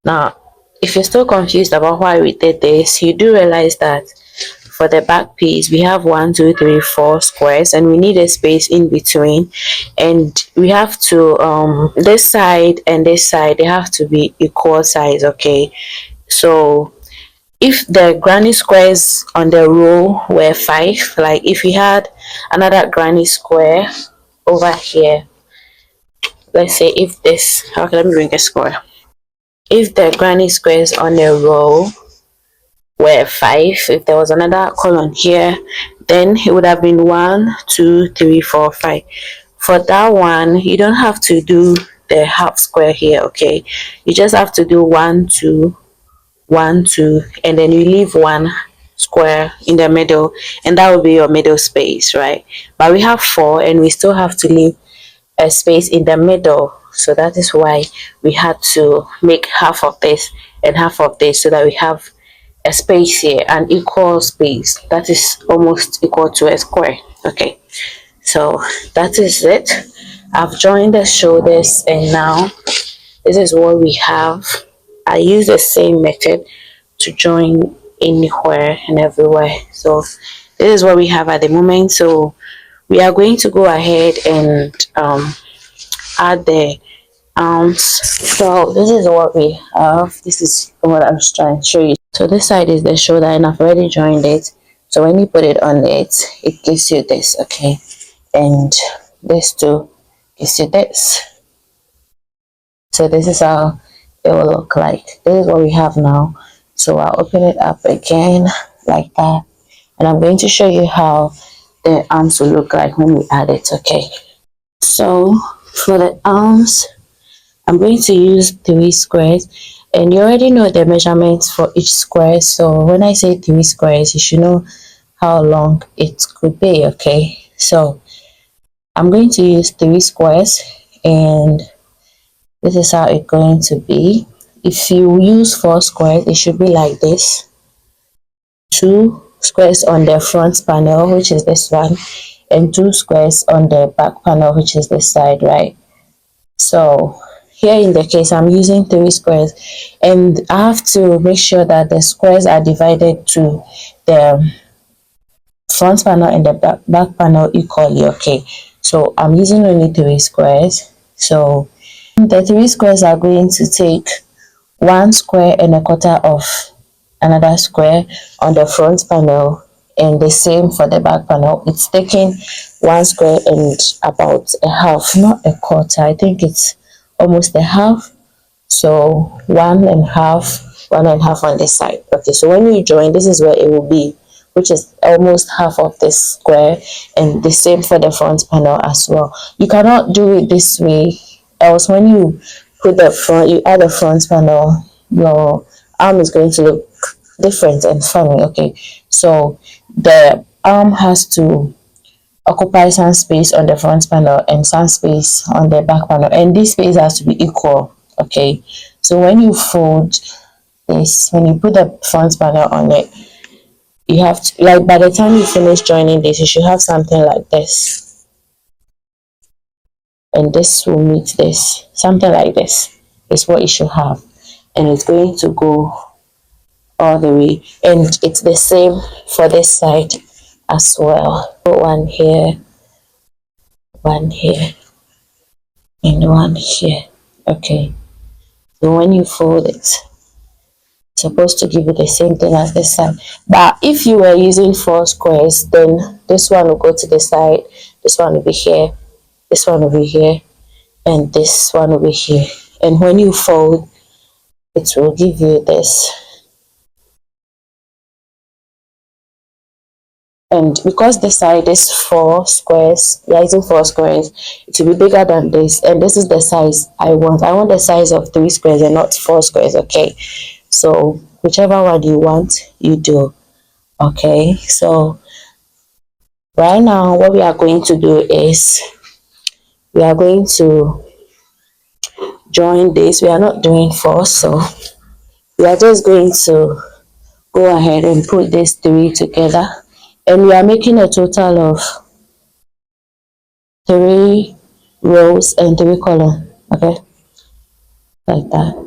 now if you're still confused about why we did this, you do realize that for the back piece we have 1, 2, 3, 4 squares, and we need a space in between, and we have to this side and this side, they have to be equal size. Okay, so if the granny squares on the row were 5, like if we had another granny square over here, let's say if this, okay, let me bring a square. If the granny squares on the row were 5, if there was another column here, then it would have been 1, 2, 3, 4, 5. For that one, you don't have to do the half square here. Okay, you just have to do 1, 2, 1, 2, and then you leave 1 square in the middle, and that will be your middle space, right? But we have 4 and we still have to leave a space in the middle, so that is why we had to make half of this and half of this, so that we have a space here, an equal space that is almost equal to a square. Okay, so that is it. I've joined the shoulders, and now this is what we have. I use the same method to join anywhere and everywhere. So this is what we have at the moment. So we are going to go ahead and add the arms. So this is what we have. This is what I'm trying to show you. So this side is the shoulder, and I've already joined it. So when you put it on it, it gives you this. Okay, and this too you see this. So this is how it will look like. This is what we have now. So I'll open it up again like that, and I'm going to show you how the arms will look like when we add it. Okay, so for the arms, I'm going to use 3 squares, and you already know the measurements for each square. So when I say 3 squares, you should know how long it could be. Okay, so I'm going to use 3 squares, and this is how it's going to be. If you use 4 squares, it should be like this. 2 squares on the front panel, which is this one, and 2 squares on the back panel, which is this side, right? So here in the case, I'm using 3 squares, and I have to make sure that the squares are divided to the front panel and the back panel equally. Okay, so I'm using only 3 squares. So the 3 squares are going to take 1 square and a quarter of another square on the front panel, and the same for the back panel. It's taking 1 square and about a half, not a quarter, I think it's almost a half. So 1.5 on this side. Okay, so when you join, this is where it will be, which is almost half of this square, and the same for the front panel as well. You cannot do it this way, else when you put the front, you add the front panel, your arm is going to look different and funny. Okay, so the arm has to occupy some space on the front panel and some space on the back panel, and this space has to be equal. Okay, so when you fold this, when you put the front panel on it, you have to, like, by the time you finish joining this, you should have something like this, and this will meet this. Something like this is what you should have, and it's going to go all the way, and it's the same for this side as well. Put one here, and one here. Okay, so when you fold it, it's supposed to give you the same thing as this side. But if you were using 4 squares, then this one will go to the side, this one will be here, this one will be here, and this one will be here. And when you fold, it will give you this. And because the side is 4 squares, we are using 4 squares, it will be bigger than this, and this is the size I want. I want the size of 3 squares and not 4 squares. Okay, so whichever one you want, you do. Okay, so right now what we are going to do is we are going to join this. We are not doing 4, so we are just going to go ahead and put these 3 together, and we are making a total of 3 rows and 3 columns. Okay, like that.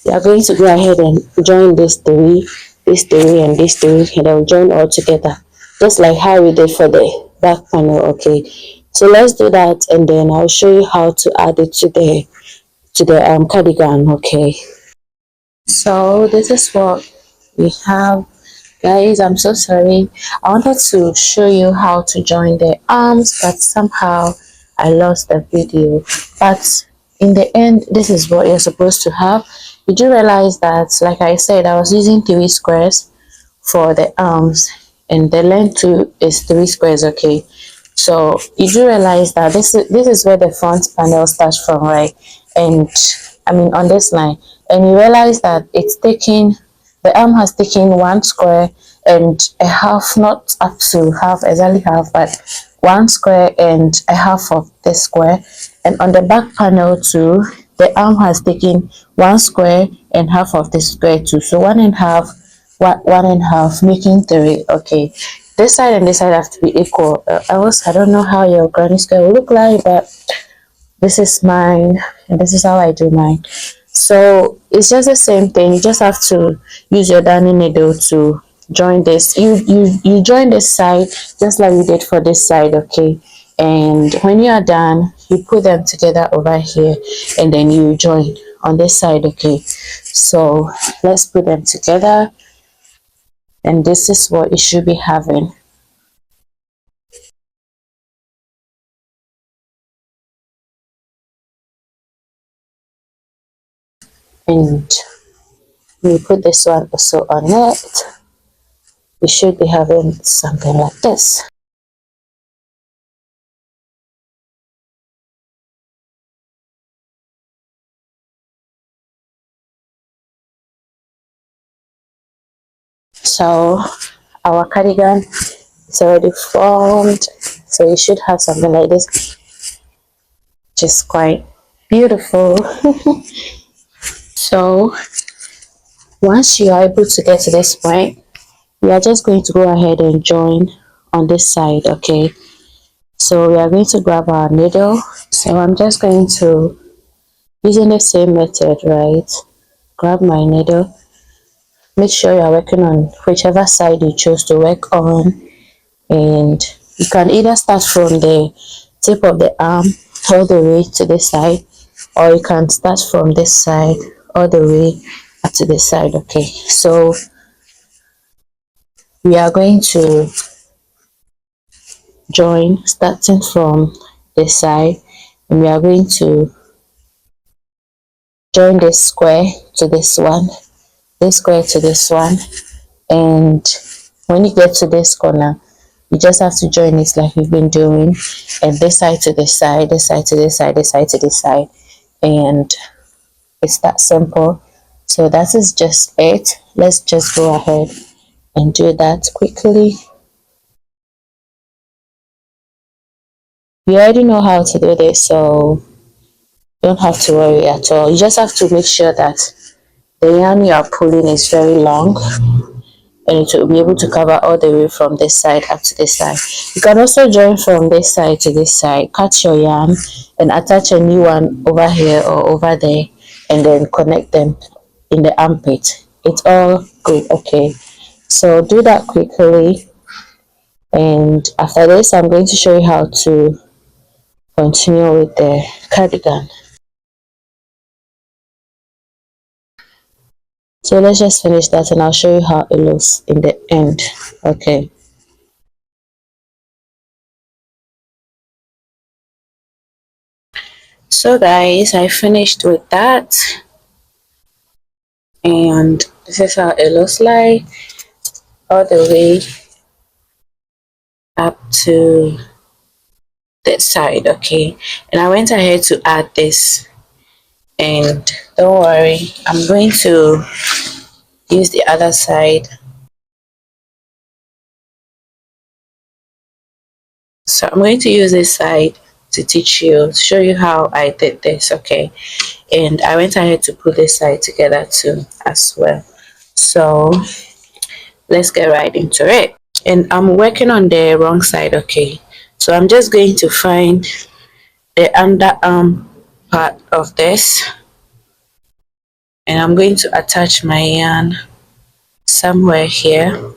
We are going to go ahead and join these 3, this 3, and this 3, and then join all together, just like how we did for the back panel. Okay, so let's do that, and then I'll show you how to add it to the cardigan. Okay, so this is what we have. Guys, I'm so sorry. I wanted to show you how to join the arms, but somehow I lost the video. But in the end, this is what you're supposed to have. Did you realize that, like I said, I was using 3 squares for the arms, and the length too is 3 squares. Okay, so you do realize that this is where the front panel starts from, right? And I mean on this line, and you realize that it's taking, the arm has taken 1 square and a half, not up to half, exactly half, but 1 square and a half of this square. And on the back panel too, the arm has taken 1 square and half of this square too. So 1.5, 1.5, making 3. Okay, this side and this side have to be equal. Else I don't know how your granny square will look like, but this is mine, and this is how I do mine. So it's just the same thing. You just have to use your darning needle to join this. You join this side just like we did for this side. Okay, and when you are done, you put them together over here, and then you join on this side. Okay, so let's put them together, and this is what it should be having. And we put this one also on it. We should be having something like this. So our cardigan is already formed, so you should have something like this, which is quite beautiful. So once you are able to get to this point, we are just going to go ahead and join on this side. Okay, so we are going to grab our needle. So I'm just going to, using the same method, right, grab my needle. Make sure you are working on whichever side you choose to work on, and you can either start from the tip of the arm all the way to the side, or you can start from this side all the way to the side. Okay, so we are going to join starting from this side, and we are going to join this square to this one, this square to this one, and when you get to this corner, you just have to join it like we've been doing, and this side to this side, this side to this side, this side to this side, and it's that simple. So that is just it. Let's just go ahead and do that quickly. You already know how to do this, so don't have to worry at all. You just have to make sure that the yarn you are pulling is very long, and it will be able to cover all the way from this side up to this side. You can also join from this side to this side, cut your yarn and attach a new one over here or over there, and then connect them in the armpit. It's all good. Okay, so do that quickly, and after this I'm going to show you how to continue with the cardigan. So let's just finish that, and I'll show you how it looks in the end. Okay, so guys, I finished with that, and this is how it looks like all the way up to this side. Okay, and I went ahead to add this, and don't worry, I'm going to use the other side. So I'm going to use this side to teach you, show you how I did this. Okay, and I went ahead to put this side together too as well. So let's get right into it. And I'm working on the wrong side. Okay, so I'm just going to find the underarm part of this, and I'm going to attach my yarn somewhere here.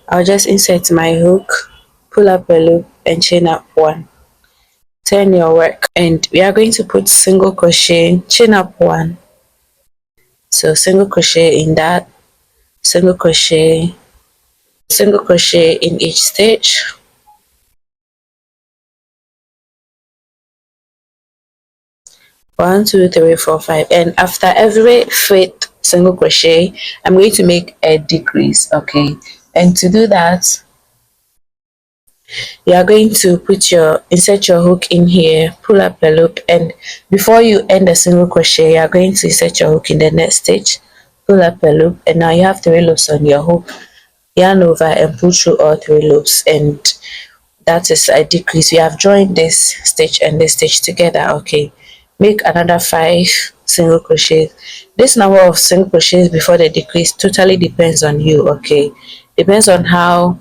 I'll just insert my hook, pull up a loop and chain up one. Turn your work, and we are going to put single crochet, chain up one. So single crochet in that, single crochet in each stitch. One, two, three, four, five, and after every fifth single crochet I'm going to make a decrease. Okay, and to do that you are going to insert your hook in here, pull up a loop, and before you end the single crochet you are going to insert your hook in the next stitch, pull up a loop, and now you have 3 loops on your hook. Yarn over and pull through all 3 loops, and that is a decrease. We have joined this stitch and this stitch together. Okay, make another 5 single crochets. This number of single crochets before the decrease totally depends on you. Okay, depends on how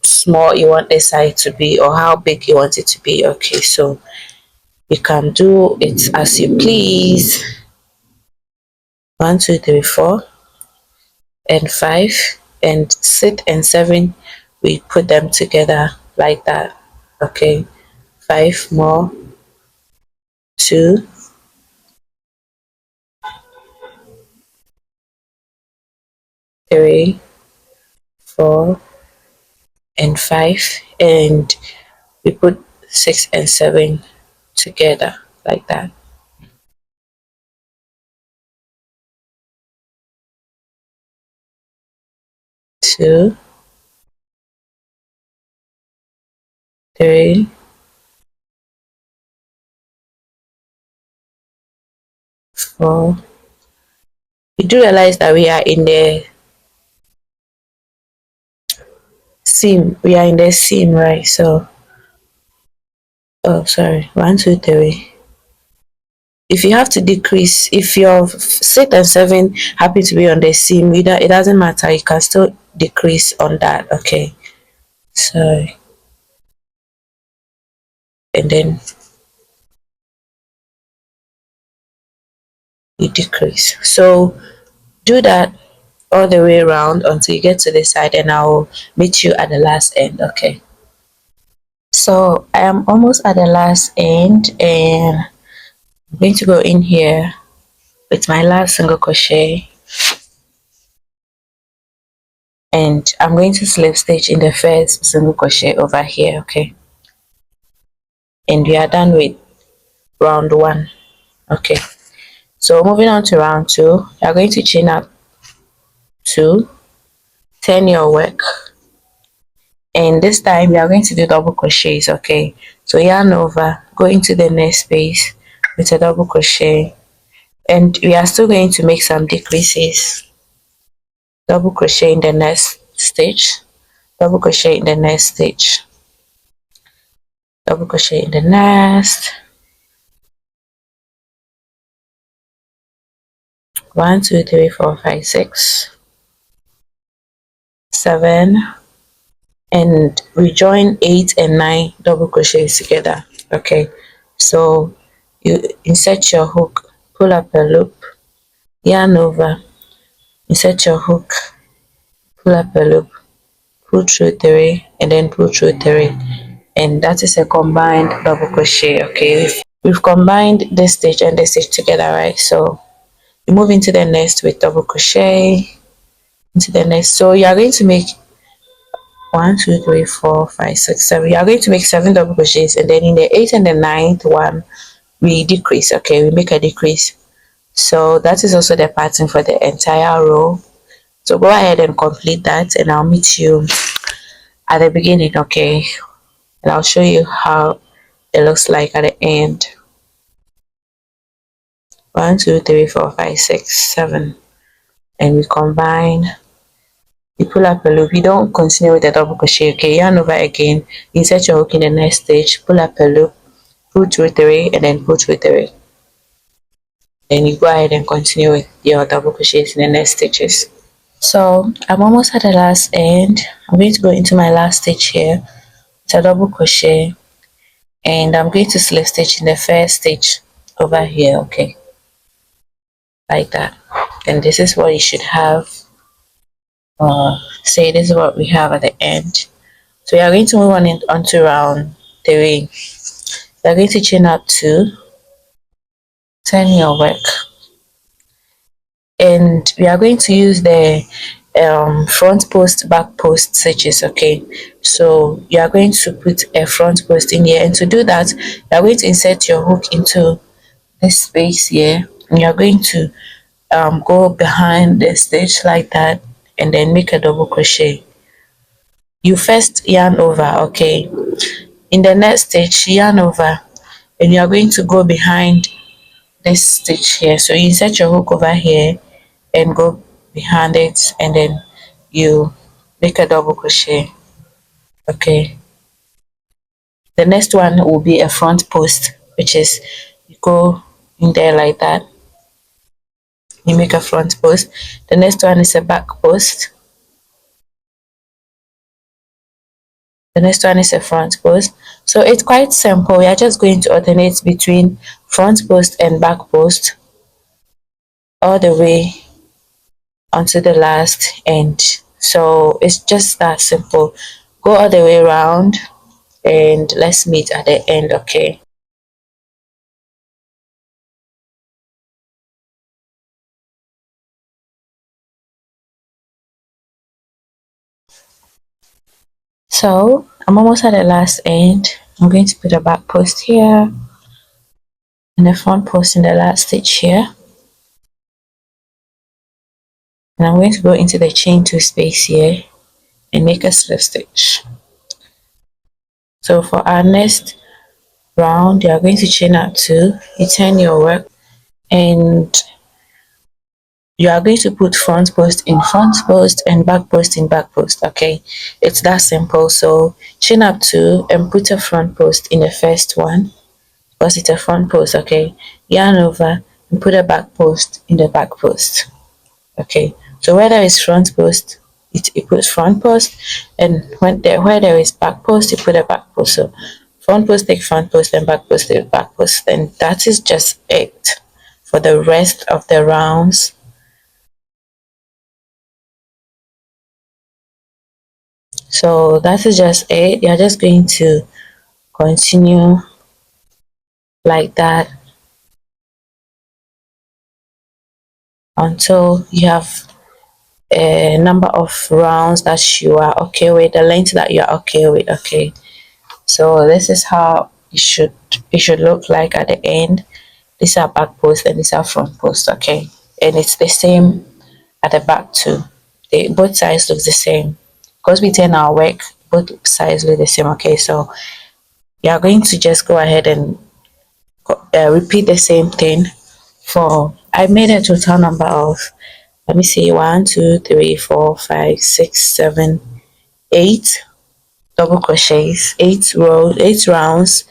small you want this side to be or how big you want it to be. Okay, so you can do it as you please. 1 2 3 4 and 5, and 6 and 7 we put them together like that. Okay, 5 more, 2, 3, 4 and 5, and we put 6 and 7 together like that. 2, 3, 4. You do realize that we are in the seam. We are in the seam, right? So, oh, sorry. 1 2 3. If you have to decrease, if your 6 and 7 happen to be on the seam, it doesn't matter. You can still decrease on that. Okay. So, and then you decrease. So do that all the way around until you get to the side, and I'll meet you at the last end. Okay. So I am almost at the last end, and I'm going to go in here with my last single crochet, and I'm going to slip stitch in the first single crochet over here. Okay, and we are done with round 1. Okay, so moving on to round 2, you are going to chain up 2, turn your work, and this time we are going to do double crochets. Okay, so yarn over, go into the next space with a double crochet, and we are still going to make some decreases. Double crochet in the next stitch, double crochet in the next stitch, double crochet in the next, 1 2 3 4 5 6 7, and we join 8 and 9 double crochets together. Okay, so you insert your hook, pull up a loop, yarn over, insert your hook, pull up a loop, pull through 3, and then pull through 3, and that is a combined double crochet. Okay, we've combined this stitch and this stitch together, right? So you move into the next with double crochet, into the next. So you are going to make 1 2 3 4 5 6 7. You are going to make 7 double crochets, and then in the 8th and the 9th one we decrease. Okay, we make a decrease. So that is also the pattern for the entire row. So go ahead and complete that, and I'll meet you at the beginning. Okay, and I'll show you how it looks like at the end. 1 2 3 4 5 6 7, and we combine. You pull up a loop, you don't continue with the double crochet. Okay, yarn over again, insert your hook in the next stitch, pull up a loop, pull through 3, and then pull through 3. Then you go ahead and continue with your double crochets in the next stitches. So I'm almost at the last end. I'm going to go into my last stitch here. It's a double crochet, and I'm going to slip stitch in the first stitch over here. Okay, like that. And this is what you should have. Say this is what we have at the end. So we are going to move onto round 3. We are going to chain up 2, turn your work, and we are going to use the front post, back post stitches. Okay, so you are going to put a front post in here, and to do that you are going to insert your hook into this space here, and you are going to go behind the stitch like that, and then make a double crochet. You first yarn over. Okay, in the next stitch yarn over, and you are going to go behind this stitch here. So you insert your hook over here and go behind it, and then you make a double crochet. Okay, the next one will be a front post, which is you go in there like that, you make a front post. The next one is a back post, the next one is a front post. So it's quite simple. We are just going to alternate between front post and back post all the way onto the last end. So it's just that simple. Go all the way around and let's meet at the end, okay? So I'm almost at the last end. I'm going to put a back post here and the front post in the last stitch here. And I'm going to go into the chain 2 space here and make a slip stitch. So for our next round, you are going to chain out 2, you turn your work, and you are going to put front post in front post and back post in back post, okay? It's that simple. So chain up 2 and put a front post in the first one because it's a front post, okay? Yarn over and put a back post in the back post, okay? So where there is front post, it puts front post, and where there is back post, you put a back post. So front post take front post and back post take back post. And that is just it for the rest of the rounds. So that is just it. You're just going to continue like that until you have a number of rounds that you are okay with, the length that you're okay with, okay? So this is how it should look like at the end. These are back post and these are front post, okay? And it's the same at the back too. Both sides look the same because we turn our work, both sides look the same, okay? So you are going to just go ahead and repeat the same thing for, I made a total number of, let me see, 1 2 3 4 5 6 7 8 double crochets, 8 rounds,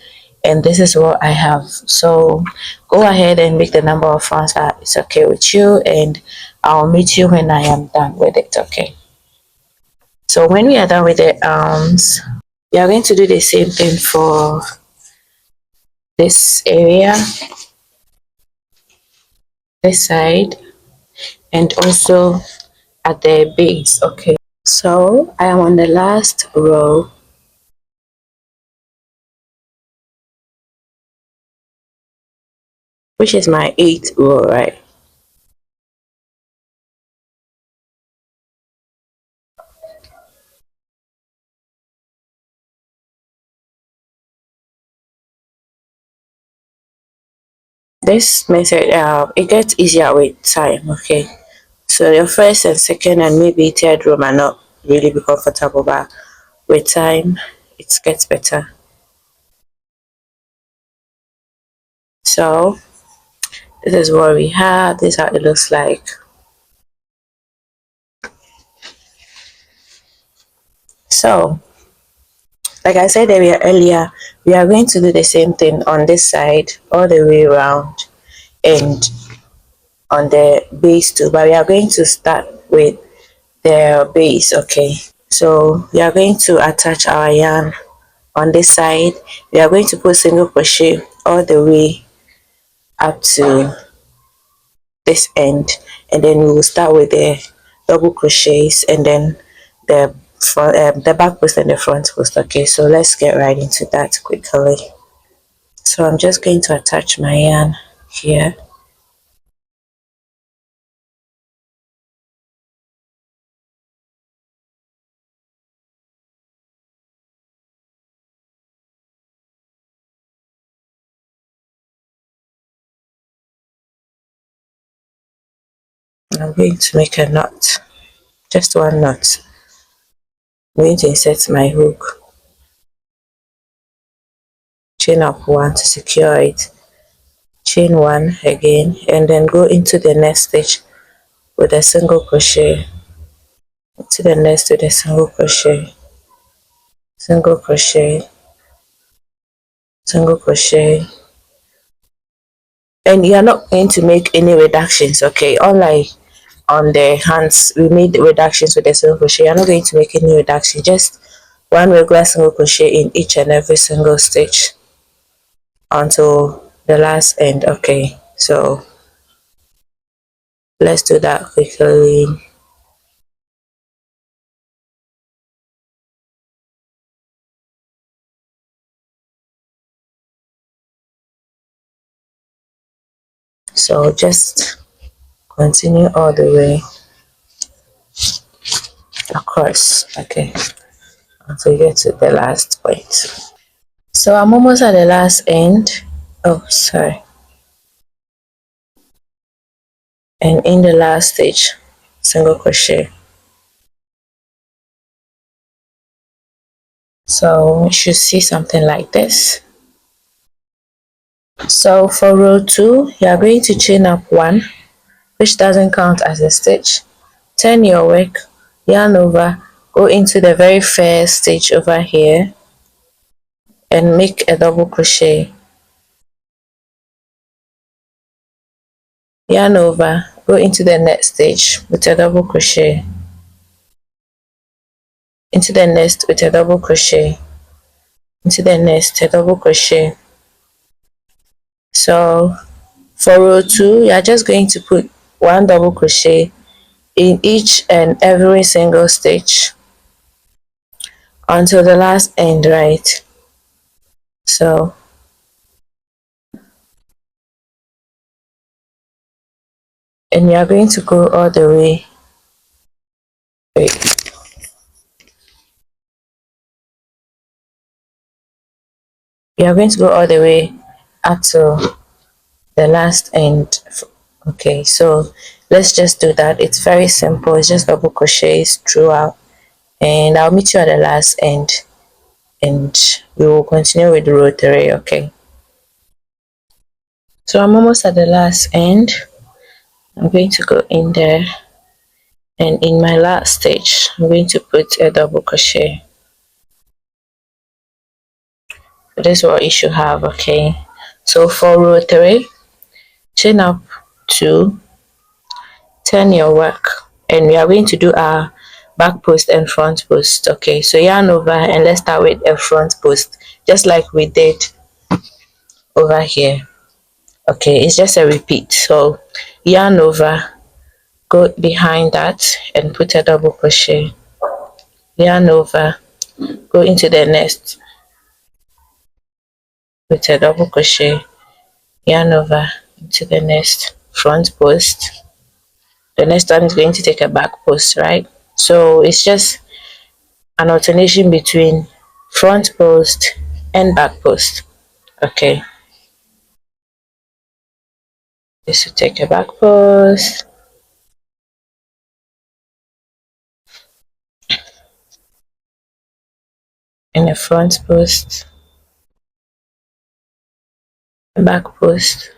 and this is what I have. So go ahead and make the number of rounds that is okay with you, and I'll meet you when I am done with it, okay? So when we are done with the arms, we are going to do the same thing for this area, this side, and also at the base, okay? So I am on the last row, which is my 8th row, right? This method, it gets easier with time, okay? So your first and second and maybe third row might not really be comfortable, but with time it gets better. So this is what we have. This is how it looks like. So like I said earlier, we are going to do the same thing on this side all the way around and on the base too, but we are going to start with the base, okay? So we are going to attach our yarn on this side. We are going to put single crochet all the way up to this end, and then we will start with the double crochets and then the front, the back post and the front post, okay? So let's get right into that quickly. So I'm just going to attach my yarn here. I'm going to make a knot, just one knot. I'm going to insert my hook, chain up 1 to secure it, chain 1 again, and then go into the next stitch with a single crochet, to the next with a single crochet, single crochet, single crochet, and you are not going to make any reductions, okay? Unlike on the hands, we made reductions with the single crochet. You're not going to make any reduction, just one regular single crochet in each and every single stitch until the last end, okay? So let's do that quickly. So just continue all the way across, okay, until you get to the last point. So I'm almost at the last end. Oh, sorry. And in the last stitch, single crochet. So you should see something like this. So for row 2, you are going to chain up 1, which doesn't count as a stitch. Turn your work, yarn over, go into the very first stitch over here and make a double crochet. Yarn over, go into the next stitch with a double crochet, into the next with a double crochet, into the next a double crochet. So for row 2, you are just going to put 1 double crochet in each and every single stitch until the last end, right? So and you are going to go all the way. Wait. You are going to go all the way up to the last end. Okay, so let's just do that. It's very simple. It's just double crochets throughout, and I'll meet you at the last end and we will continue with row 3. Okay, so I'm almost at the last end. I'm going to go in there, and in my last stitch I'm going to put a double crochet. So this is what you should have. Okay, so for row 3, chain up 2, turn your work, and we are going to do our back post and front post. Okay, so yarn over and let's start with a front post just like we did over here. Okay, it's just a repeat. So yarn over, go behind that and put a double crochet, yarn over, go into the next with a double crochet, yarn over into the next front post. The next one is going to take a back post, right? So it's just an alternation between front post and back post. Okay, this will take a back post and a front post, a back post,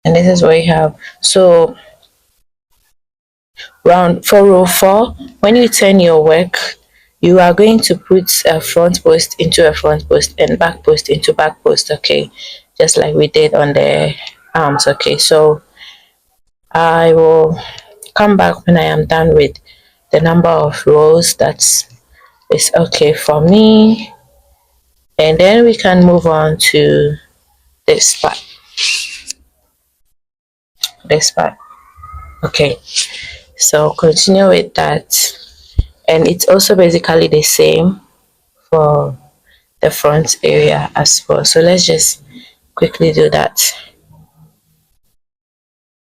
and this is what you have. So round for row 4, when you turn your work, you are going to put a front post into a front post and back post into back post. Okay, just like we did on the arms. Okay, so I will come back when I am done with the number of rows that's is okay for me, and then we can move on to this part. Okay, so continue with that, and it's also basically the same for the front area as well. So let's just quickly do that.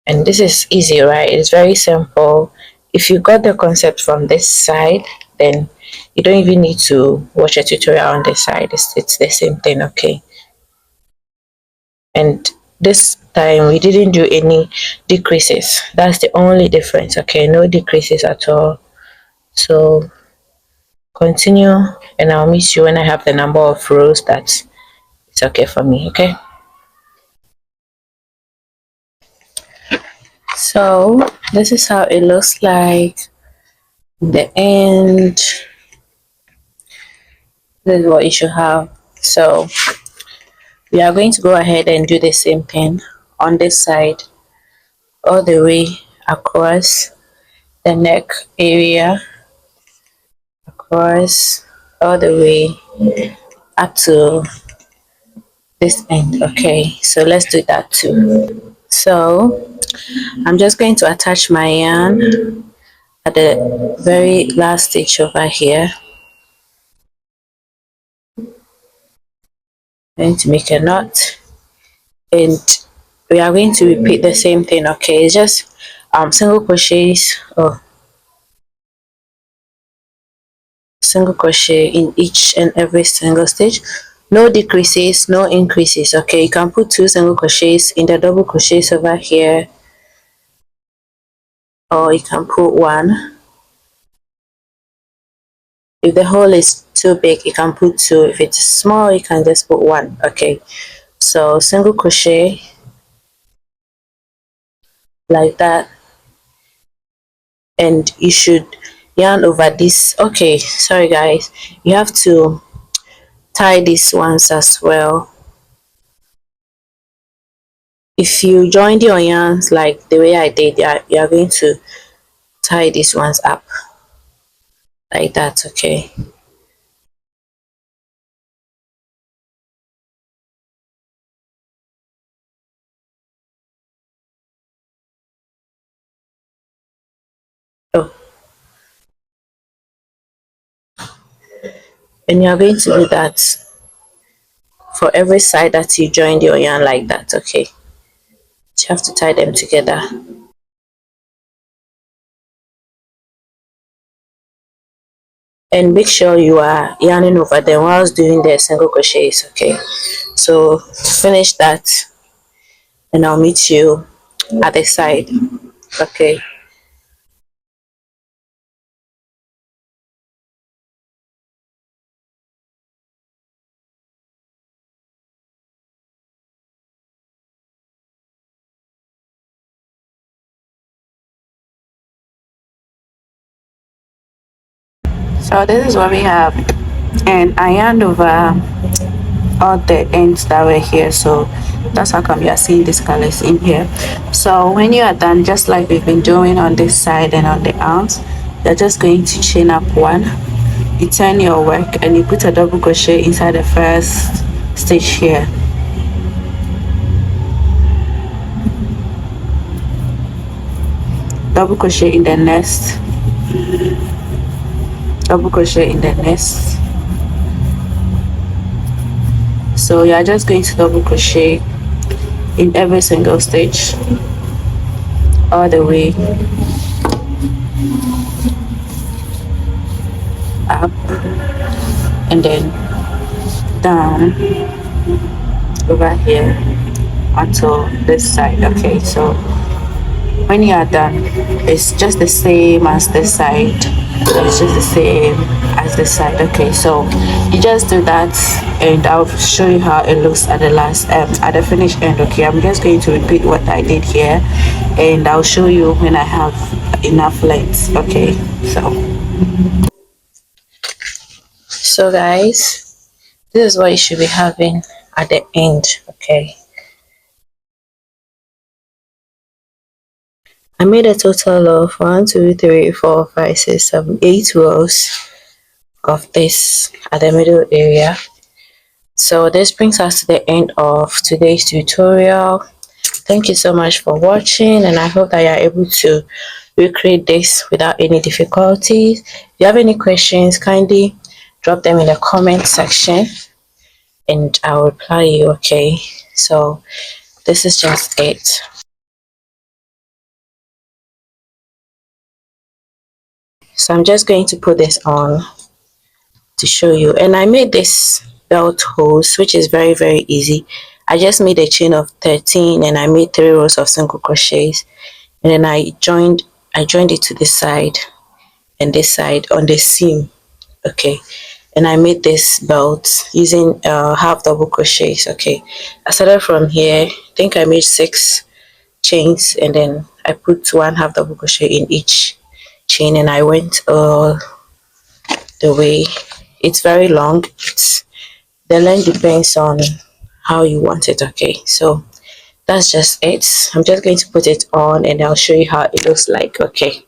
And this is easy, right? It's very simple. If you got the concept from this side, then you don't even need to watch a tutorial on this side. It's the same thing. Okay, and this time we didn't do any decreases. That's the only difference. Okay, no decreases at all. So continue, and I'll meet you when I have the number of rows that it's okay for me. Okay, so this is how it looks like in the end. This is what you should have. So we are going to go ahead and do the same thing on this side all the way across, the neck area across all the way up to this end. Okay, so let's do that too. So I'm just going to attach my yarn at the very last stitch over here. I'm going to make a knot, and we are going to repeat the same thing. Okay, it's just single crochets or single crochet in each and every single stitch, no decreases, no increases. Okay, you can put 2 single crochets in the double crochets over here, or you can put 1. If the hole is too big, you can put 2. If it's small, you can just put 1. Okay, so single crochet like that, and you should yarn over this. Okay, sorry guys, you have to tie these ones as well. If you join your yarns like the way I did, you are going to tie these ones up like that. Okay, oh, and you are going to do that for every side that you joined your yarn like that. Okay, you have to tie them together. And make sure you are yarning over them whilst doing the single crochets. Okay, so to finish that, and I'll meet you at the side. Okay, so this is what we have, and I yarned over all the ends that were here, so that's how come you are seeing these colors in here. So when you are done, just like we've been doing on this side and on the arms, you're just going to chain up 1, you turn your work, and you put a double crochet inside the first stitch here. Double crochet in the next, double crochet in the next. So you are just going to double crochet in every single stitch all the way up and then down over here until this side. Okay, so when you are done, it's just the same as this side, it's just the same as this side. Okay, so you just do that, and I'll show you how it looks at the last at the finished end. Okay, I'm just going to repeat what I did here, and I'll show you when I have enough length. Okay, so guys, this is what you should be having at the end. Okay, I made a total of 1, 2, 3, 4, 5, 6, 7, 8 rows of this at the middle area. So this brings us to the end of today's tutorial. Thank you so much for watching, and I hope that you are able to recreate this without any difficulties. If you have any questions, kindly drop them in the comment section and I'll reply you. Okay, so this is just it. So I'm just going to put this on to show you, and I made this belt hose, which is very easy. I just made a chain of 13 and I made 3 rows of single crochets, and then I joined it to this side and this side on the seam. Okay, and I made this belt using half double crochets. Okay, I started from here. I think I made 6 chains, and then I put 1 half double crochet in each chain, and I went all the way. It's very long. The length depends on how you want it. Okay, so that's just it. I'm just going to put it on and I'll show you how it looks like. Okay,